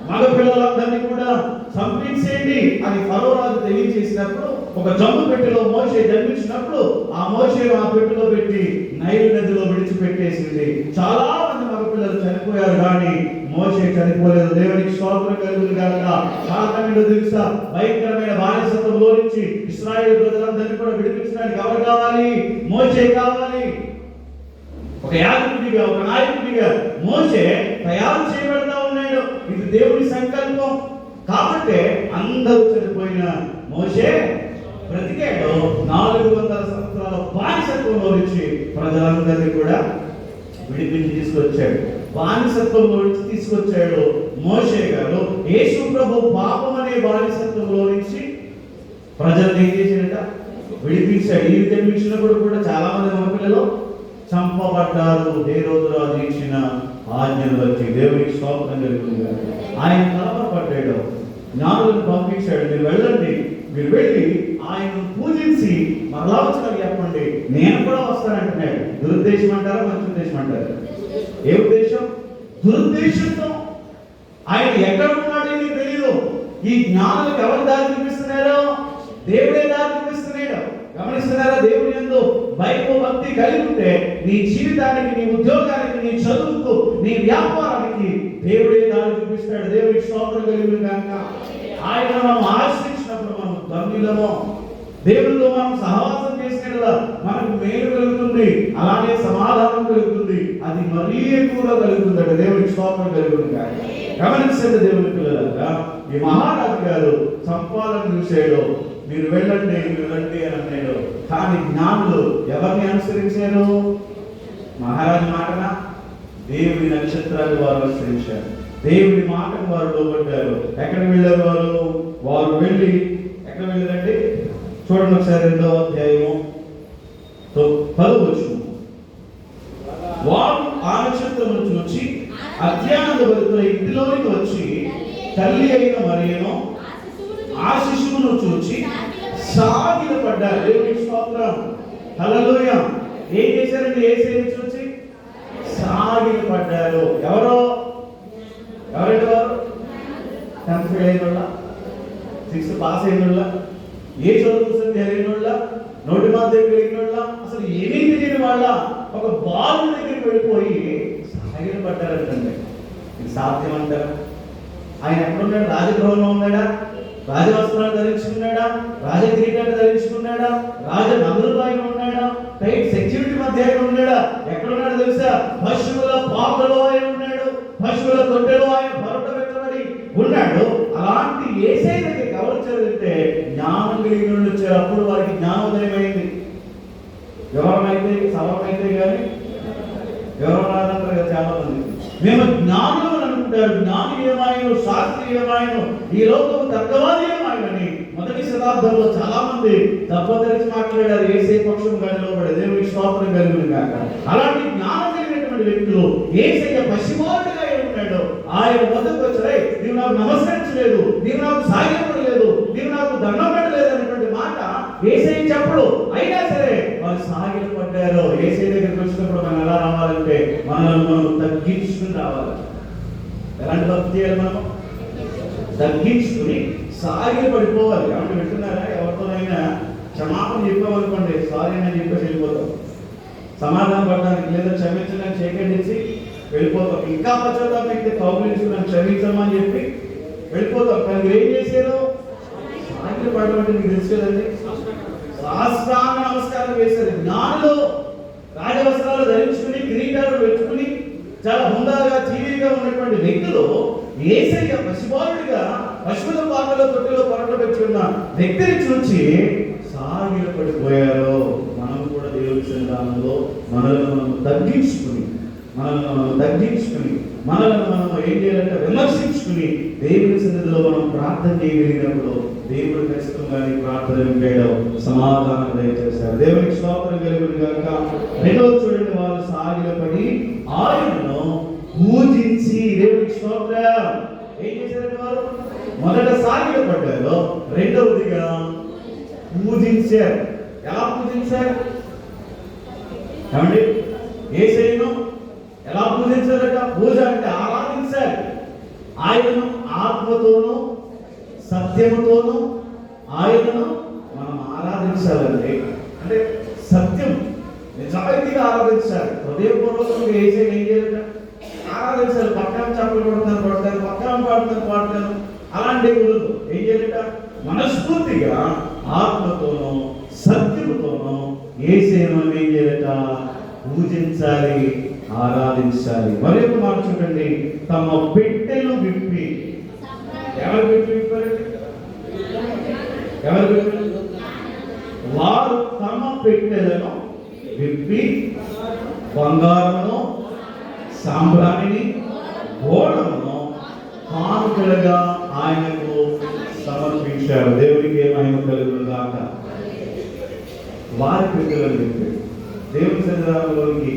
మగపిల్లలందరినీ కూడా చంపించేయండి అని ఫరో రాజు తెలియజేసినప్పుడు ఒక జమ్ము పెట్టెలో మోషే జన్మించినప్పుడు ఆ మోషేను ఆ పెట్టెలో పెట్టి నైలు నదిలో విడిచిపెట్టేసింది. చాలా మంది మగపిల్లలు చనిపోయారు, కానీ మోషే చనిపోలేదు. దేవునికి స్తోత్రం కలుగును గాక. కారణమేంటో తెలుసా? భయంకరమైన బానిసత్వంలో నుంచి ఇశ్రాయేలు ప్రజలందరినీ కూడా విడిపించడానికి ఎవరు కావాలి? మోషే కావాలి. ఒక యాజకుడిగా, ఒక నాయకుడిగా మోషే తయారు చేయబడతా ఉన్నాడు. ఇది దేవుని సంకల్పం. కాబట్టి అందరూ చనిపోయిన మోషే బ్రతికాడు. 400 సంవత్సరాల బానిసత్వంలో నుంచి ప్రజలందరినీ కూడా విడిపించి తీసుకొచ్చాడు. బానిసత్వంలో నుంచి తీసుకొచ్చాడు మోషే గారు. యేసు ప్రభు పాపం అనే బానిసత్వంలో నుంచి ప్రజలను ఏం చేశాడట? విడిపించాడు. ఈ జన్మించినప్పుడు కూడా చాలా మంది మగపిల్లలు చంపబడ్డారు. హేరోదు రాజు ఇచ్చిన ఆజ్ఞను బట్టి. దేవునికి స్తోత్రం కలుగుతుంది. ఆయన కలవరపడ్డాడు, జ్ఞానులను పంపించాడు. మీరు వెళ్ళండి, మీరు వెళ్ళి ఆయనను పూజించి మరలా వచ్చిన చెప్పండి, నేను కూడా వస్తానంటున్నాడు. దురుద్దేశం అంటారా, మంచి ఉద్దేశం అంటారు? ఏ ఉద్దేశం? దురుద్దేశంతో. ఆయన ఎక్కడ ఉన్నాడని తెలియదు. ఈ జ్ఞానులకు ఎవరు దారి చూపిస్తున్నారు? దేవుడే దారి చూపిస్తున్నాడు. గమనిస్తున్నారా? దేవుని యందు భయము భక్తి కలిగి ఉంటే నీ జీవితానికి, నీ ఉద్యోగానికి, నీ చదువుకు, నీ వ్యాపారానికి దేవుడే దారి చూపిస్తాడు. దేవుడికి స్తోత్రం కలుగును గాక. ఆయన మనం ఆశ్రయించినప్పుడు మనం ధన్యులము. దేవునితో మనం సహవాసం చేసినట్లా మనకు మేలు కలుగుతుంది, అలానే సమాధానం కలుగుతుంది. అది మరీ ఎక్కువగా కలుగుతుందట. దేవుడికి స్తోత్రం కలుగును గాక. గమనించండి దేవుని పిల్లలారా, ఈ మహారాజు గారు చంపాలని చూసాడు. మీరు వెళ్ళండి, మీరు రండి అని అన్నాడు. కానీ జ్ఞానులు ఎవరిని అనుసరించారు? మహారాజు మాటన దేవుడి నక్షత్రాన్ని వారు అనుసరించారు. దేవుడి మాటను వారు లోబడ్డారు. ఎక్కడ వెళ్ళారు వారు వెళ్ళి ఎక్కడ వెళ్ళారండి? చూడండి ఒకసారి 2వ అధ్యాయము 10వ వచనం. వారు ఆ నక్షత్రమును చూచి అత్యానంద భరితుల ఇంటిలోనికి వచ్చి తల్లి అయిన మరియను ఆ శిశువును చూచి సాగిలపడ్డారు. దేవునికి స్తోత్రం, హల్లెలూయా. ఏం చేశారండి? యేసుని చూచి సాగిలపడ్డారు. ఎవరంటే వారు? 10th ఫెయిల్ అయినోళ్ళ, 6th పాస్ అయినోళ్ళ, ఏ చదువు జరిగినోళ్ళ, నోటి మాట దగ్గర వెళ్ళినోళ్ళ, అసలు ఏమీ తెలియని వాళ్ళ ఒక బాలు దగ్గరికి వెళ్ళిపోయి సాగిలపడ్డారంటే ఇది సాధ్యం అంటారా? ఆయన ఎక్కడున్నాడు? రాజగృహంలో ఉన్నాడా? రాజవస్త్రాలు ధరించుకున్నాడా? రాజకిరీటాన్ని ధరించుకున్నాడా? రాజ నగరులో ఆయన ఉన్నాడా? టైట్ సెక్యూరిటీ మధ్య ఆయన ఉన్నాడా? ఎక్కడున్నాడు తెలుసా? పశువుల పాకలో ఆయన ఉన్నాడు. పశువుల తొట్టెలో ఆయన పరట పెట్టబడి ఉన్నాడు. అలాంటి యేసయ్య దగ్గరికి ఎవరు చదివితే జ్ఞానం కలిగిన వాళ్ళు వచ్చారు. అప్పుడు వారికి జ్ఞానోదయం అయింది. ఎవరమైతే సవరమైతే కానీ ఎవరు రాదంటారు కదా చాలా మంది. మేము జ్ఞానులు అని అనుకుంటారు. జ్ఞాని ఏమాయను, శాస్త్రి ఏమాయను, ఈ లోకం తర్కవాది ఏమాయనని మొదటి శతాబ్దంలో చాలా మంది తప్పదరిచి మాట్లాడారు. యేసయ్య పక్షం గడిలోబడి. దేవునికి స్తోత్రం కలుగును గాక. అలాంటి జ్ఞానం కలిగినటువంటి వ్యక్తులు యేసయ్య పసివాడుగా ఉన్నాడు. ఆయన వద్దకు వచ్చారే, నీవు నాకు నమస్కరించలేదు, నీవు నాకు సాయపడలేదు, నీవు నాకు దండం పెట్టలేదు అనేటువంటి మాట యేసయ్య చెప్పడు. అయినా సరే వారు సాగిలపడ్డారు. యేసయ్య దగ్గరికి వచ్చినప్పుడు మనం ఎలా రావాలంటే మనల్ని మనం తగ్గించుకుని రావాలి. ఎలాంటి భక్తి చేయాలి? మనం తగ్గించుకుని సాగిలపడిపోవాలి. ఏమంటే వింటున్నారా? ఎవరితోనైనా క్షమాపణ చెప్పామనుకోండి, సారీ అని చెప్పేసి వెళ్ళిపోతాం. సమాధానం పడడానికి లేదా క్షమించడానికి సేకరించి వెళ్ళిపోతాం. ఇంకా పశ్చాత్తాపడితే కౌగులించుకున్నాను, క్షమించమని చెప్పి వెళ్ళిపోతాం. కానీ మీరు ఏం చేశారు? సాగిలు పడడం అంటే మీకు తెలుసు కదండి. సాష్టాంగ నమస్కారం చేశారు. జ్ఞానులు రాజవస్త్రాలు ధరించుకుని, కిరీటాలు పెట్టుకుని చాలా హుందాగా జీవిగా ఉన్నటువంటి వ్యక్తులు యేసయ్య పసిబాలుడిగా పశువుల పాకలో తొట్టిలో పరట పెట్టి ఉన్న వ్యక్తిని చూచి సాగిలపడిపోయారు. మనం కూడా దేవుడి సన్నిధానంలో మనల్ని మనం తగ్గించుకుని మనల్ని మనం ఏం చేయాలంటే విమర్శించుకుని దేవుడి సన్నిధిలో మనం ప్రార్థన చేయగలిగినప్పుడు దేవుడు ఖచ్చితంగా ప్రార్థన వింటాడు, సమాధానం దయచేశారు. దేవునికి స్తోత్రం కలుగును గాక. రెండవ చూడండి, వారు సాగిలపడి ఆయనను పూజించి స్తోత్రం. ఏం చేశారంటే వారు మొదట సాగిలపడ్డారు, రెండవదిగా పూజించారు. ఎలా పూజించారు ఏమండి? యేసయ్యను ఎలా పూజించారట? పూజ అంటే ఆరాధించాలి. ఆయనను ఆత్మతోనూ సత్యముతోనూ ఆయనను మనం ఆరాధించాలండి. అంటే సత్యం నిజాయితీగా ఆరాధించాలి. హృదయపూర్వకంగా యేసయ్యను ఏం చేయాలట? ఆరాధించాలి. పక్కన చప్పలు కొడతారు, పక్కన పాడతారు, అలాంటివి ఉండదు. ఏం చేయాలట? మనస్ఫూర్తిగా ఆత్మతోనూ సత్యముతోనూ యేసయ్యను ఏం చేయాలట? పూజించాలి, ఆరాధించాలి. మరొక మాట చూడండి, తమ పెట్టెలు విప్పి. ఎవరు పెట్టి విప్పారండి? ఎవరు విప్పారు? వారు తమ పెట్టెలను విప్పి బంగారమును సాంబ్రాణిని గోడమును కానుకలుగా ఆయనకు సమర్పించారు. దేవునికి మహిమ కలుగును గాక. వారి పెట్టెలను విప్పి దేవుని సన్నిధానంలోకి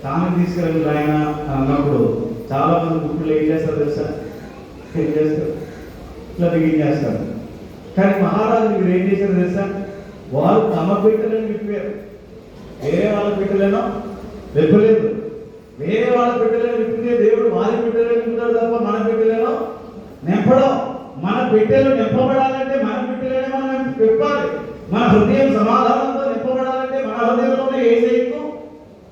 తాను తీసుకెళ్ళి ఆయన అన్నప్పుడు చాలా మంది గుట్టులు ఏం చేస్తారు తెలుసా? ఏం చేస్తారు? ఇట్లా బిగించేస్తారు. కానీ మహారాజు మీరు ఏం చేశారు తెలుసా? వారు తమ పెట్టెలను విప్పారు. వేరే వాళ్ళ పెట్టెలను విప్పలేదు. వేరే వాళ్ళ పెట్టెలను విప్పితే దేవుడు వారి పెట్టెలను విప్పుతాడు తప్ప మన పెట్టెలను నింపడం. మన పెట్టెలు నింపబడాలంటే మన పెట్టెలనే మనం విప్పాలి. మన హృదయం సమాధానంతో నింపబడాలంటే మన హృదయంలోనే యేసయ్యకు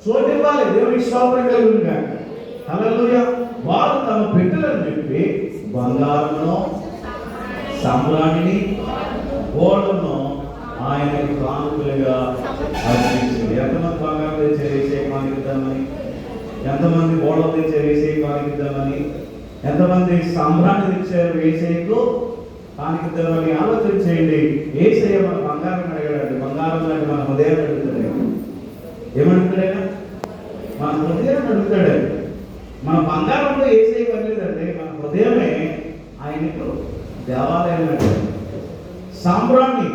చోటు ఇవ్వాలి. దేవునికి స్తోత్రం కలుగును గాక. హల్లెలూయా. వారు తమ పెట్టెలను విప్పి బంగారమును సాంబ్రాణిని గోడను ఆయనకు కానుకలుగా అర్పించింది. ఎంతమంది బంగారం తెచ్చారు యేసయ్య కానుకిద్దామని? ఎంతమంది గోడలు తెచ్చారు యేసయ్య కానుకిద్దామని? ఎంతమంది సాంబ్రాణి తెచ్చారు యేసయ్యకు కానుకిద్దామని? ఆలోచన చేయండి. యేసయ్య మన బంగారం అడగడండి. బంగారం అంటే మన హృదయాన్ని అడుగుతాడు. ఏమడుగుతాడైనా? మన హృదయాన్ని అడుగుతాడు. మన బంగారంలో యేసయ్య పనిలేదండి, మన హృదయమే ఆయనకు దేవాలయం అంటాడు. సాంబ్రాణి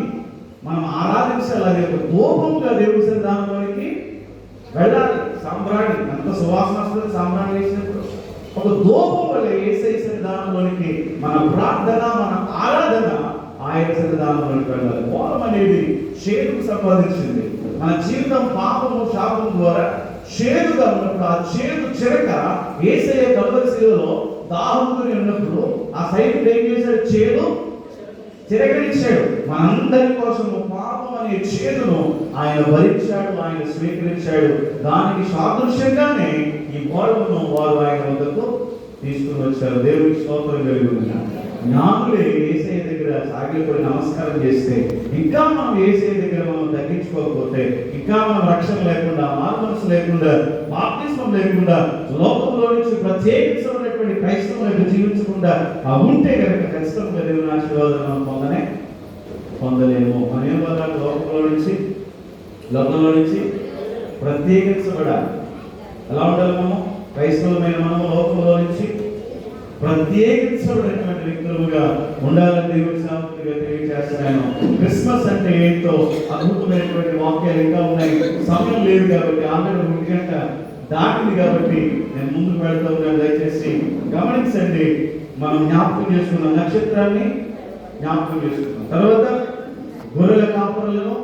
మనం ఆరాధించాలి. అది ఒక ధూపంగా దేవుని సన్నిధానంలోకి వెళ్ళాలి. సాంబ్రాణి అంత సువాసన వస్తుంది. సాంబ్రాణి వేసినప్పుడు ఒక ధూపం వల్ల యేసయ్య సన్నిధానంలోనికి మన ప్రార్థన, మన ఆరాధన ఆయన సన్నిధానంలోకి వెళ్ళాలి. మూలం అనేది చేదుకు సంపాదించింది. మన జీవితం పాపము శాపం ద్వారా చేదుగా ఉన్నప్పుడు ఆ చేదు చిరక యేసయ్య కల్వరి శిలువలో దాహంతోని ఉన్నప్పుడు ఆ సైనికుడు ఏం చేశాడు? చేదు చిరకనిచ్చాడు. మనందరి కోసము పాపం అనే చేదును ఆయన భరించాడు, ఆయన స్వీకరించాడు. దానికి సాదృశ్యంగానే ఈ గోడను వారు ఆయన వద్దకు తీసుకుని వచ్చారు. దేవునికి స్తోత్రం కలుగును. జ్ఞానులే యేసయ్య దగ్గర సాగిలపడి నమస్కారం చేస్తే, ఇంకా మనం యేసయ్య దగ్గర మనం తగ్గించుకోకపోతే, ఇంకా మనం రక్షణ లేకుండా, మార్మనసు లేకుండా, బాప్తిస్మం లేకుండా, లోకంలో నుంచి ప్రత్యేకించబడినటువంటి క్రైస్తవులకు జీవించకుండా ఉంటే కనుక ఖచ్చితంగా దేవుని ఆశీర్వాదం మనం పొందలేము. మనం వల్ల లోకంలో నుంచి ప్రత్యేకించబడాలి. ఎలా ఉండాలి? మనం క్రైస్తవులమైన మనం లోకంలో నుంచి ప్రత్యేకించబడినటువంటి వ్యక్తులుగా ఉండాలని దేవుని సామర్థ్యంగా తెలియజేస్తున్నాను. క్రిస్మస్ అంటే ఏంటో అద్భుతమైనటువంటి వాక్యాలు ఇంకా ఉన్నాయి. సమయం లేదు కాబట్టి ఆల్రెడీ 1 గంట దాటింది కాబట్టి నేను ముందుకు వెళ్తూ ఉన్నాను. దయచేసి గమనించండి. మనం జ్ఞాపకం చేసుకున్న నక్షత్రాన్ని జ్ఞాపకం చేసుకున్నాం. తర్వాత గొర్రెల కాపరులను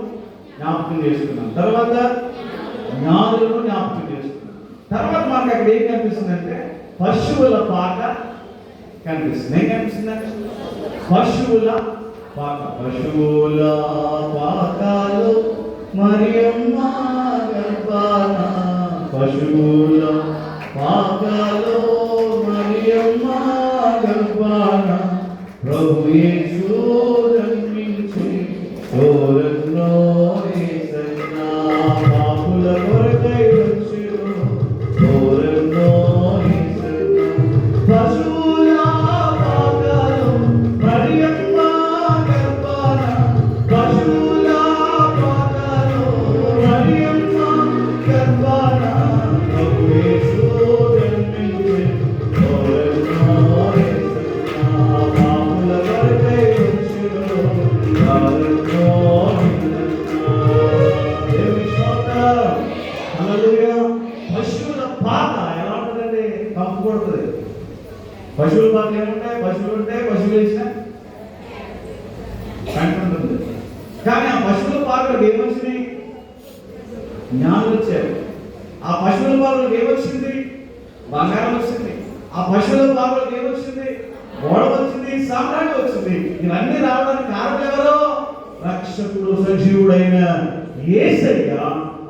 జ్ఞాపకం చేసుకున్నాం. తర్వాత జ్ఞానులను జ్ఞాపకం చేసుకున్నాం. తర్వాత మనకు అక్కడ ఏం కనిపిస్తుందంటే పశువుల పాక కనిపిస్తుంది. ఏం కనిపిస్తుందంటే పశువుల పాక. పశువుల పాకాలు మరియమ్మ గర్భాన, పశువుల పాకాలు మరియమ్మ గర్భాన, ప్రభు యేసు జన్మించి తోరలో యేసయ్య పాపుల కొరకై వచ్చెను, తోరలో యేసయ్య. పశువుల పాకాలు మరియమ్మ గర్భాన, పశువుల పాకాలు మరియమ్మ గర్భాన, ప్రభు యేసు జన్మించి తోరలో యేసయ్య పాపుల కొరకై పశువుల పాకలు ఏముంటాయి? పశువులు ఉంటాయి, పశువులు వేసిన కంటుంటుంది. కానీ ఆ పశువుల పాకలకు ఏమొచ్చినాయి? జ్ఞానం వచ్చారు. ఆ పశువుల పాకలకు ఏమొచ్చింది? బంగారం వచ్చింది. ఆ పశువుల పాకలకు ఏమొచ్చింది? గోడ వచ్చింది, సామ్రాజ్యం వచ్చింది. ఇవన్నీ రావడానికి కారణం ఎవరో? రక్షకుడు సజీవుడైన యేసయ్య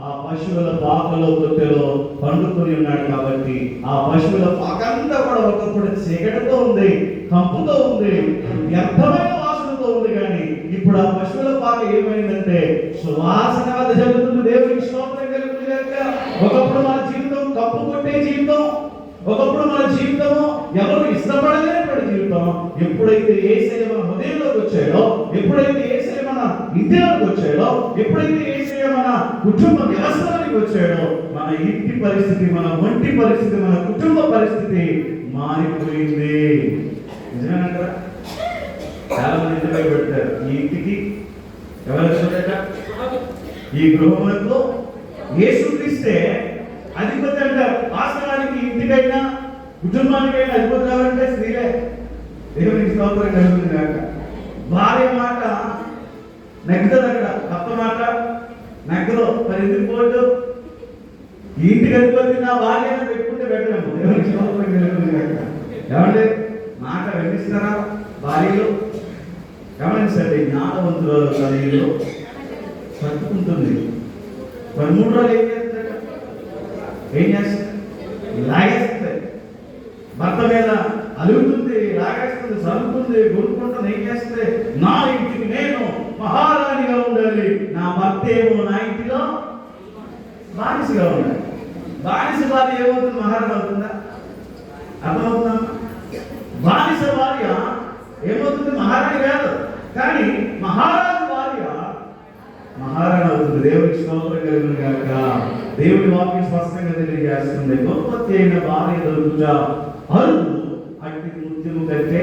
ఆ పశువుల పాకలో తొట్టెలో పండుకొని ఉన్నాడు. కాబట్టి ఆ పశువుల పాకంతా కూడా ఒకప్పుడు చీకటితో ఉంది, కంపుతో ఉంది, వ్యర్థమైన వాసనతో ఉంది. కానీ ఇప్పుడు ఆ పశువుల పాక ఏమైందంటే సువాసన జరుగుతుంది. దేవునికి స్తోత్రం కలుగుతుంది కనుక ఒకప్పుడు మన జీవితం కప్పు కొట్టే జీవితం, ఒకప్పుడు మన జీవితము ఎవరు ఇష్టపడలేనటువంటి జీవితం. ఎప్పుడైతే యేసయ్య మన హృదయంలోకి వచ్చాడో, ఎప్పుడైతే యేసయ్య మన ఇంటిలోకి వచ్చాడో, ఎప్పుడైతే యేసయ్య మన కుటుంబ వ్యవస్థలోకి వచ్చాడో, మన ఇంటి పరిస్థితి, మన ఒంటి పరిస్థితి, మన కుటుంబ పరిస్థితి మారిపోయింది. నిజమేనంటారా? చాలా మంది నిజమే పెడతారు. ఈ ఇంటికి ఎవరు వచ్చారట? ఈ గృహములకు యేసుక్రీస్తే అధిపతి అంటారు. వాస్తవానికి ఇంటికైనా కుటుంబానికైనా అధిపతి కావాలంటే స్త్రీలే. దేవునికి స్తోత్రం కలుగుతుంది కాక. భార్య మాట నెగ్గదు, అక్కడ భర్త మాట నెగ్గదు. మరి ఎందుకు పోటు? ఇంటికి అధిపతి నా భార్య పెట్టుకుంటే పెట్టలేము. దేవునికి స్తోత్రం కలుగుతుంది కాక. ఏమంటే మాట వినిస్తారా భార్యలు? గమనించండి, జ్ఞానవంతుల శరీరంలో పట్టుకుంటుంది. మరి 3 రోజులు ఏం చేస్తుంది? లాగేస్తుంది. భర్త మీద అలుగుతుంది, లాగేస్తుంది, చదువుతుంది, కొనుక్కుంటుంది. ఏం చేస్తుంది? నా ఇంటికి నేను మహారాణిగా ఉండాలి, నా భర్త ఏమో నా ఇంటిలో బానిసగా ఉండాలి. బానిస భార్య ఏమవుతుంది? మహారాణి అవుతుందా? అర్థమవుతుందా? బానిస భార్య ఏమవుతుంది? మహారాణి కాదు. కానీ మహారాజు భార్య మహారాణి అవుతుంది. దేవునికి స్తోత్రం కలుగును గాక. దేవుని వాక్యం స్పష్టంగా తెలియజేస్తుంది. గొప్పతి అయిన భార్య దొరుకుట అరుదు, అట్టి ముత్యము కంటే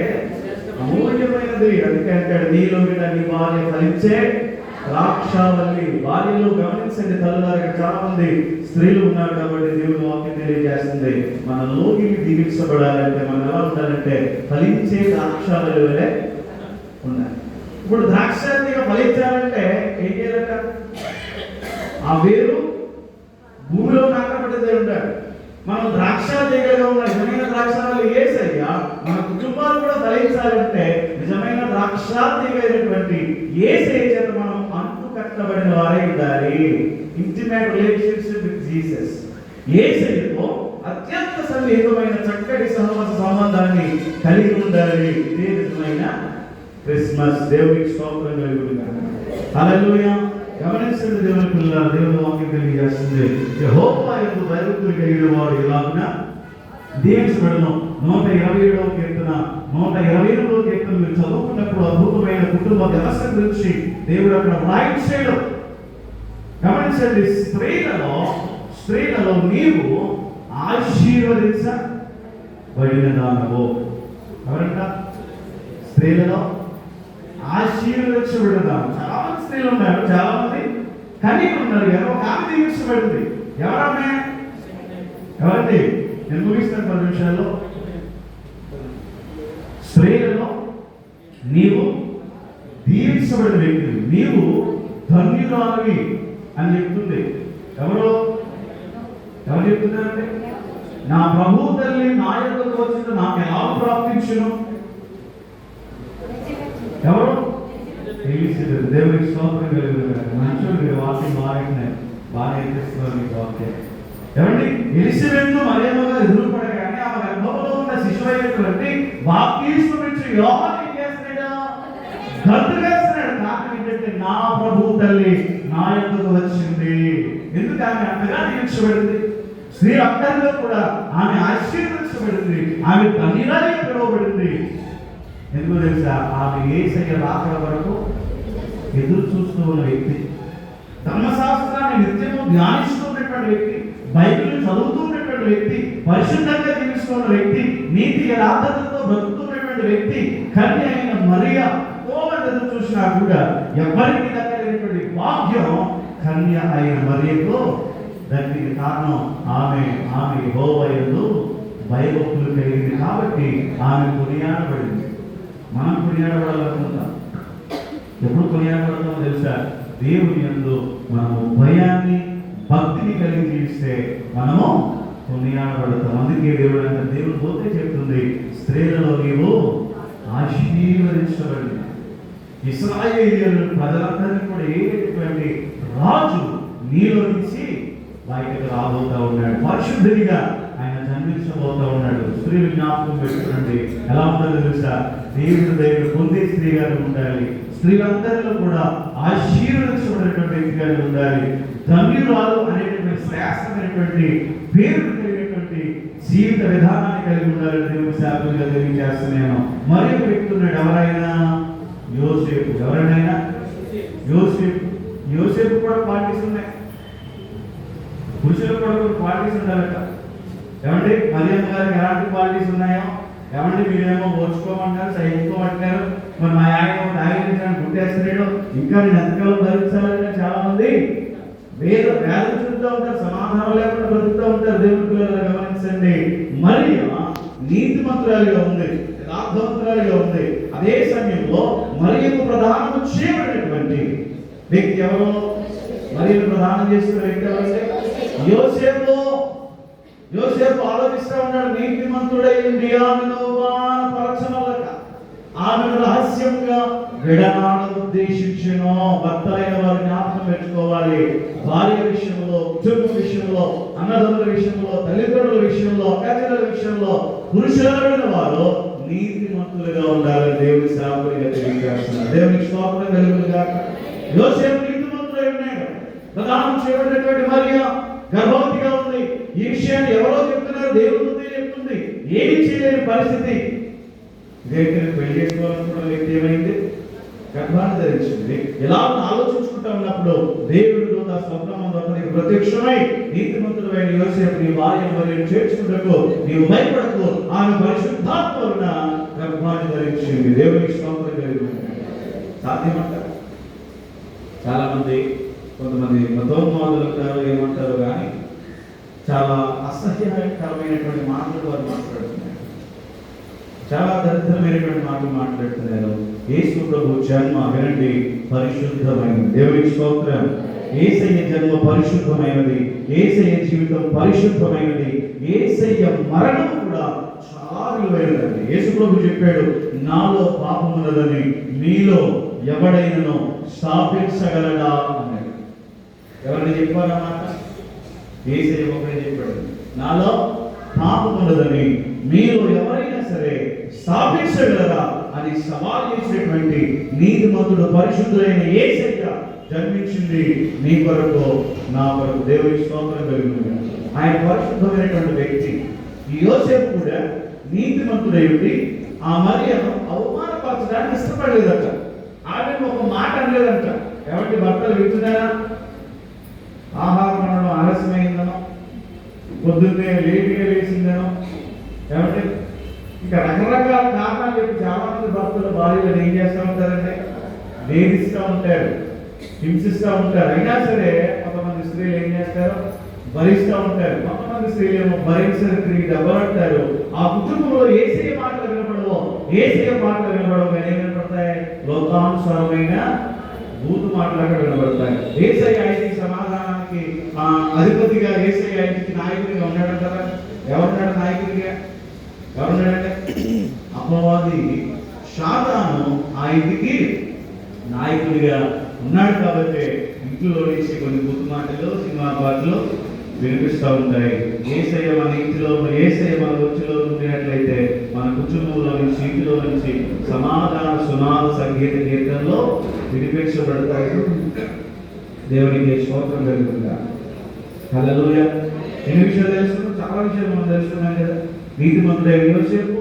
అమూల్యమైనది. అందుకే అంటాడు, నీలో నీ భార్య ఫలించే ద్రాక్షావల్లి. భార్యలో గమనించండి తల్లులారా, చాలా మంది స్త్రీలు ఉన్నారు. కాబట్టి దేవుని వాక్యం తెలియజేస్తుంది, మన లోకిని దీవించబడాలంటే మనం ఎలా ఉండాలంటే ఫలించే ద్రాక్షావల్లి వలె ఉండాలి. ఇప్పుడు ద్రాక్షాతిగా ఫలించాలంటే ఏం చేయాలట? ఆ వేరు భూమిలో నాటబడితే ఉంటాడు. మనం ద్రాక్ష తీగగా ఉన్న నిజమైన ద్రాక్షాలు యేసయ్య. మన కుటుంబాలు కూడా ఫలించాలంటే నిజమైన ద్రాక్ష తీగైనటువంటి యేసయ్య చేత మనం అంటు కట్టబడిన వారే ఉండాలి. Intimate relationship with Jesus. యేసయ్యతో అత్యంత సన్నిహితమైన చక్కటి సహవాస సంబంధాన్ని కలిగి ఉండాలి. ఇదే నిజమైన క్రిస్మస్. దేవునికి స్తోత్రం కలుగును గాక. హల్లెలూయా. గమనించండి దేవుని పిల్లల, దేవుని వాక్యం తెలియజేస్తుంది, యెహోవా యందు భయభక్తులు కలిగిన వాడు ఇలాగున దీవించబడును. 127వ కీర్తన, 128వ కీర్తన మీరు చదువుకున్నప్పుడు అద్భుతమైన కుటుంబ వ్యవస్థ గురించి దేవుడు అక్కడ రాయించాడు. గమనించండి, స్త్రీలలో నీవు ఆశీర్వదించబడిన దానవు. ఎవరంట? స్త్రీలలో ఆశీర్వదించబడిన దానం. చాలా మంది స్త్రీలు ఉన్నారు, చాలా మంది కన్యకలు ఉన్నారు. ఎవరో ఆమె దీవించబడింది. ఎవరమ్మే? ఎవరండి? నేను ముగిస్తాను 10 నిమిషాల్లో. స్త్రీలలో నీవు దీవించబడిన వ్యక్తి, నీవు ధన్యురాలివి అని చెప్తుంది. ఎవరు చెప్తున్నారంటే, నా ప్రభు తల్లి నా యొద్దకు వచ్చిన నాకు ఎలా ప్రాప్తించును? ఎవరు? దేవునికి స్తోత్రం కలుగును గాక. మంచోడు, వాక్యం బాగా ఎక్కిస్తున్నారు మీకు వాక్యం. ఏమండి? ఎలిసబెత్ మరియమ్మగా ఎదురుపడగానే ఆమె గర్భంలో ఉన్న శిశువైనటువంటి బాప్తిస్మం ఇచ్చి యోహాను ఏం చేస్తున్నాడు? గంతు వేస్తున్నాడు. కారణం ఏంటంటే, నా ప్రభు తల్లి నా యొద్దకు వచ్చింది. ఎందుకు? ఆమె అంతగా దీవించబడింది. స్త్రీ అందరిలో కూడా ఆమె ఆశీర్వదించబడింది. ఆమె ధన్యురాలిగా పిలువబడింది. ఎందుకు తెలుసా? ఆమె యేసయ్య రాకడ వరకు ఎదురు చూస్తూ ఉన్న వ్యక్తి, ధర్మశాస్త్రాన్ని నిత్యము ధ్యానిస్తున్నటువంటి వ్యక్తి, బైబిల్ చదువుతున్నటువంటి వ్యక్తి, పరిశుద్ధంగా జీవిస్తున్న వ్యక్తి, నీతి యథార్థతతో బ్రతుకుతున్నటువంటి వ్యక్తి, కన్య అయిన మరియ ఎదురు చూసినా కూడా ఎవరికి దక్కలేనటువంటి భాగ్యం కన్య అయిన మరియకు దక్కింది. కారణం ఆమె యెహోవా యందు భయభక్తులు కలిగింది. కాబట్టి కాబట్టి ఆమె కొనియాడబడింది. మనం కొనియాడబడాలనుకుంటాం. ఎప్పుడు కొనియాడబడతామో తెలుసా? దేవుని యందు మనము భయాన్ని భక్తిని కలిగి జీవిస్తే మనము కొనియాడబడతాం. అందుకే దేవుడు అంటే దేవుడు పోతే చెప్తుంది, స్త్రీలలో నీవు ఆశీర్వదించబడి. ఇశ్రాయేలీయుల ప్రజలందరినీ కూడా ఏటువంటి రాజు నీలో నుంచి బయటకు రాబోతా ఉన్నాడు. పరిశుద్ధుడిగా ఆయన జన్మించబోతా ఉన్నాడు. స్త్రీలు జ్ఞాపకం పెట్టుకోండి, ఎలా ఉంటుందో తెలుసా? దేవుడు దగ్గర పొందే స్త్రీగా ఉండాలి. స్త్రీలందరిలో కూడా ఆశీర్వదించబడినటువంటి వ్యక్తిగా ఉండాలి. ధన్యురాలు అనేటువంటి శ్రేష్టమైనటువంటి పేరు కలిగినటువంటి జీవిత విధానాన్ని కలిగి ఉండాలని దేవుడు శాపంగా తెలియజేస్తున్నాను. మరి ఒక వ్యక్తి ఉన్నాడు, ఎవరైనా యోసేపు. ఎవరైనా యోసేపు కూడా పార్టీస్ ఉన్నాయి. పురుషులకు కూడా పార్టీస్ ఉండాలట. ఏమంటే మరియమ్మ గారికి ఎలాంటి క్వాలిటీస్ ఉన్నాయో, ఏమంటే మీరేమో ఓర్చుకోమంటారు, సహించుకోమంటారు, మరి మా ఆయన గుట్టేస్తున్నాడు, ఇంకా నేను ఎంతకాలం భరించాలని చాలా మంది వేదం చూస్తూ ఉంటారు, సమాధానం లేకుండా బ్రతుకుతూ ఉంటారు. దేవుడి పిల్లలు గమనించండి, మరియ నీతిమంతురాలిగా ఉంది, యథార్థవంతురాలిగా ఉంది. అదే సమయంలో మరియకు ప్రధానం చేయబడినటువంటి వ్యక్తి ఎవరు? మరియను ప్రధానం చేస్తున్న వ్యక్తి ఎవరంటే యోసేపు ఆలోచిస్తూ ఉన్నాడు, నీతిమంతుడై ఆమెను పరచమలక ఆమెను రహస్యంగా విడనాడ ఉద్దేశించును. భర్తలైన వారు జ్ఞాపకం పెట్టుకోవాలి. భార్య విషయంలో, కుటుంబ విషయంలో, అన్నదమ్ముల విషయంలో, తల్లిదండ్రుల విషయంలో, అక్కచెల్లెల విషయంలో పురుషులైన వారు నీతిమంతులుగా ఉండాలని దేవుని సేవకుడిగా తెలియజేస్తున్నారు. దేవునికి స్తోత్రం కలుగునుగా. యోసేపు నీతిమంతుడై ఉన్నాడు. ప్రధానం చేయబడినటువంటి మరియ గర్భవతిగా ఉంది. ఈ విషయాన్ని ఎవరో చెప్తున్నారు, దేవుడితో చెప్తుంది. ఏమి చేయలేని పరిస్థితి. దేవుడిని పెళ్లి చేసుకోవాలనుకున్న వ్యక్తి ఏమైంది? గర్భాన్ని ధరించింది. ఎలా ఆలోచించుకుంటా ఉన్నప్పుడు దేవుడు నా స్వప్నమందు ప్రత్యక్షమై, నీతిమంతుడైన యోసేపు నీ భార్య మరియు చేర్చుకుంటకు నీవు భయపడకు, ఆమె పరిశుద్ధాత్మ వలన గర్భాన్ని ధరించింది. దేవునికి స్తోత్రం కలుగును. సాధ్యమంటారు? చాలా మంది, కొంతమంది మతోన్మాదులు అంటారు, ఏమంటారు, కానీ చాలా అసహ్యకరమైనటువంటి మాటలు వారు మాట్లాడుతున్నారు. చాలా దరిద్రమైనటువంటి మాటలు మాట్లాడుతున్నారు. యేసు ప్రభు జన్మ వినండి పరిశుద్ధమైనది. దేవునికి స్తోత్రం. యేసయ్య జన్మ పరిశుద్ధమైనది. యేసయ్య జీవితం పరిశుద్ధమైనది. యేసయ్య మరణం కూడా చాలా విలువైనది. యేసు ప్రభు చెప్పాడు, నాలో పాపమున్నదని మీలో ఎవడైనను స్థాపించగలడా అన్నాడు. ఎవరిని చెప్పారన్నమాట? యేసయ్య ఒకరే చెప్పాడు, నాలో పాపమున్నదని మీలో ఎవరైనా సరే స్థాపించగలరా అని సవాల్ చేసినటువంటి నీతిమంతుడు పరిశుద్ధులైన యేసయ్య జన్మించింది నీ కొరకు, నా కొరకు. దేవునికి స్తోత్రం కలుగును. ఆయన పరిశుద్ధమైనటువంటి వ్యక్తి. ఈ యోసేపు కూడా నీతిమంతుడై ఉండి ఆ మరియను అవమానపరచడానికి ఇష్టపడలేదట. ఆమెను ఒక మాట అనలేదంట. ఎవరి భర్తలు వింటున్నారా? ఆహారం అనడం ఆలస్యమైందనో, పొద్దున్నే లేటుగా లేచిందనో, ఏమంటే ఇంకా రకరకాల కారణాలు చెప్పి చాలా మంది భక్తులు భార్యలు ఏం చేస్తూ ఉంటారంటే వేధిస్తూ ఉంటారు, హింసిస్తూ ఉంటారు. అయినా సరే కొంతమంది స్త్రీలు ఏం చేస్తారు? భరిస్తూ ఉంటారు. కొంతమంది స్త్రీలు ఏమో భరించిన స్త్రీ దెబ్బలంటారు. ఆ కుటుంబంలో యేసయ్య మాటలు వినపడవు. యేసయ్య మాటలు వినపడవు, కానీ ఏం వినపడతాయి? లోకానుసారమైన బూతు మాటలు అక్కడ వినపడతాయి. యేసయ్య ఇంటికి సమాధానానికి అధిపతిగా, యేసయ్య ఇంటికి నాయకుడిగా ఉన్నాడంటారా? ఎవరున్నాడు నాయకుడిగా? ఎవరున్నాడంటే అపవాది సాతాను ఆ ఇంటికి నాయకుడిగా ఉన్నాడు. కాబట్టి ఇంట్లో నుంచి కొన్ని బూతు మాటలు, సినిమా పాటలు వినిపిస్తూ ఉంటాయి. యేసయ్య మన ఇంటిలో, యేసయ్య మన రుచిలో ఉండినట్లయితే మన కుటుంబంలో నుంచి, ఇంటిలో నుంచి సమాధాన సునాద సంగీత గీతంలో వినిపించబడతాయి. దేవునికి స్తోత్రం కలుగుతుందా? హల్లెలూయా. ఎన్ని విషయాలు తెలుసుకున్నాం? చాలా విషయాలు మనం తెలుసుకున్నాం కదా. నీతిమంతుడైన యోసేపు,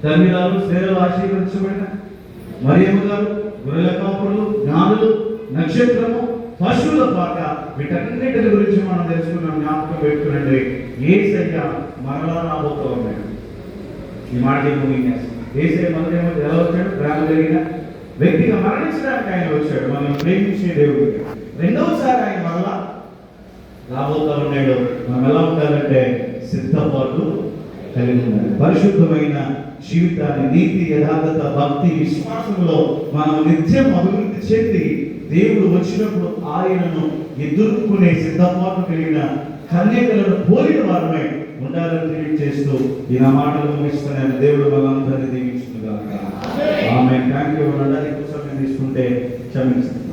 ధన్యురాలు, స్త్రీలు ఆశీర్వదించబడిన మరియమ్మ గారు, గొర్రెల కాపురులు, జ్ఞానులు, నక్షత్రము, పశువుల పాట, వీటన్నిటి గురించి మనం తెలుసుకున్నాం. జ్ఞాపకం పెట్టుకునండి. యేసయ్య మరలా రాబోతూ ఉన్నాడు. ఈ మాట ముగించేస్తాం. యేసయ్య మనదేమో ఎలా వచ్చాడు? ప్రేమ కలిగిన వ్యక్తిగా మరణించడానికి ఆయన వచ్చాడు, మనం ప్రేమించే దేవుడికి. రెండవసారి ఆయన మరలా రాబోతూ ఉన్నాడు. మనం ఎలా ఉండాలంటే సిద్ధపాటు కలిగి ఉండాలి. పరిశుద్ధమైన జీవితాన్ని, నీతి, యథార్థత, భక్తి, విశ్వాసంలో మనం నిత్యం అభివృద్ధి చెంది దేవుడు వచ్చినప్పుడు ఆయనను ఎదుర్కొనే సిద్ధపాటు కలిగిన కన్యకలను పోలిన వారమై ఉండాలని తెలియజేస్తూ ఈ నా మాటలు ముగిస్తున్నాను. దేవుడు మనందరినీ దీవించును గాక. ఆమేన్. థాంక్యూ. అందరికీ సమయం తీసుకుంటే క్షమించండి.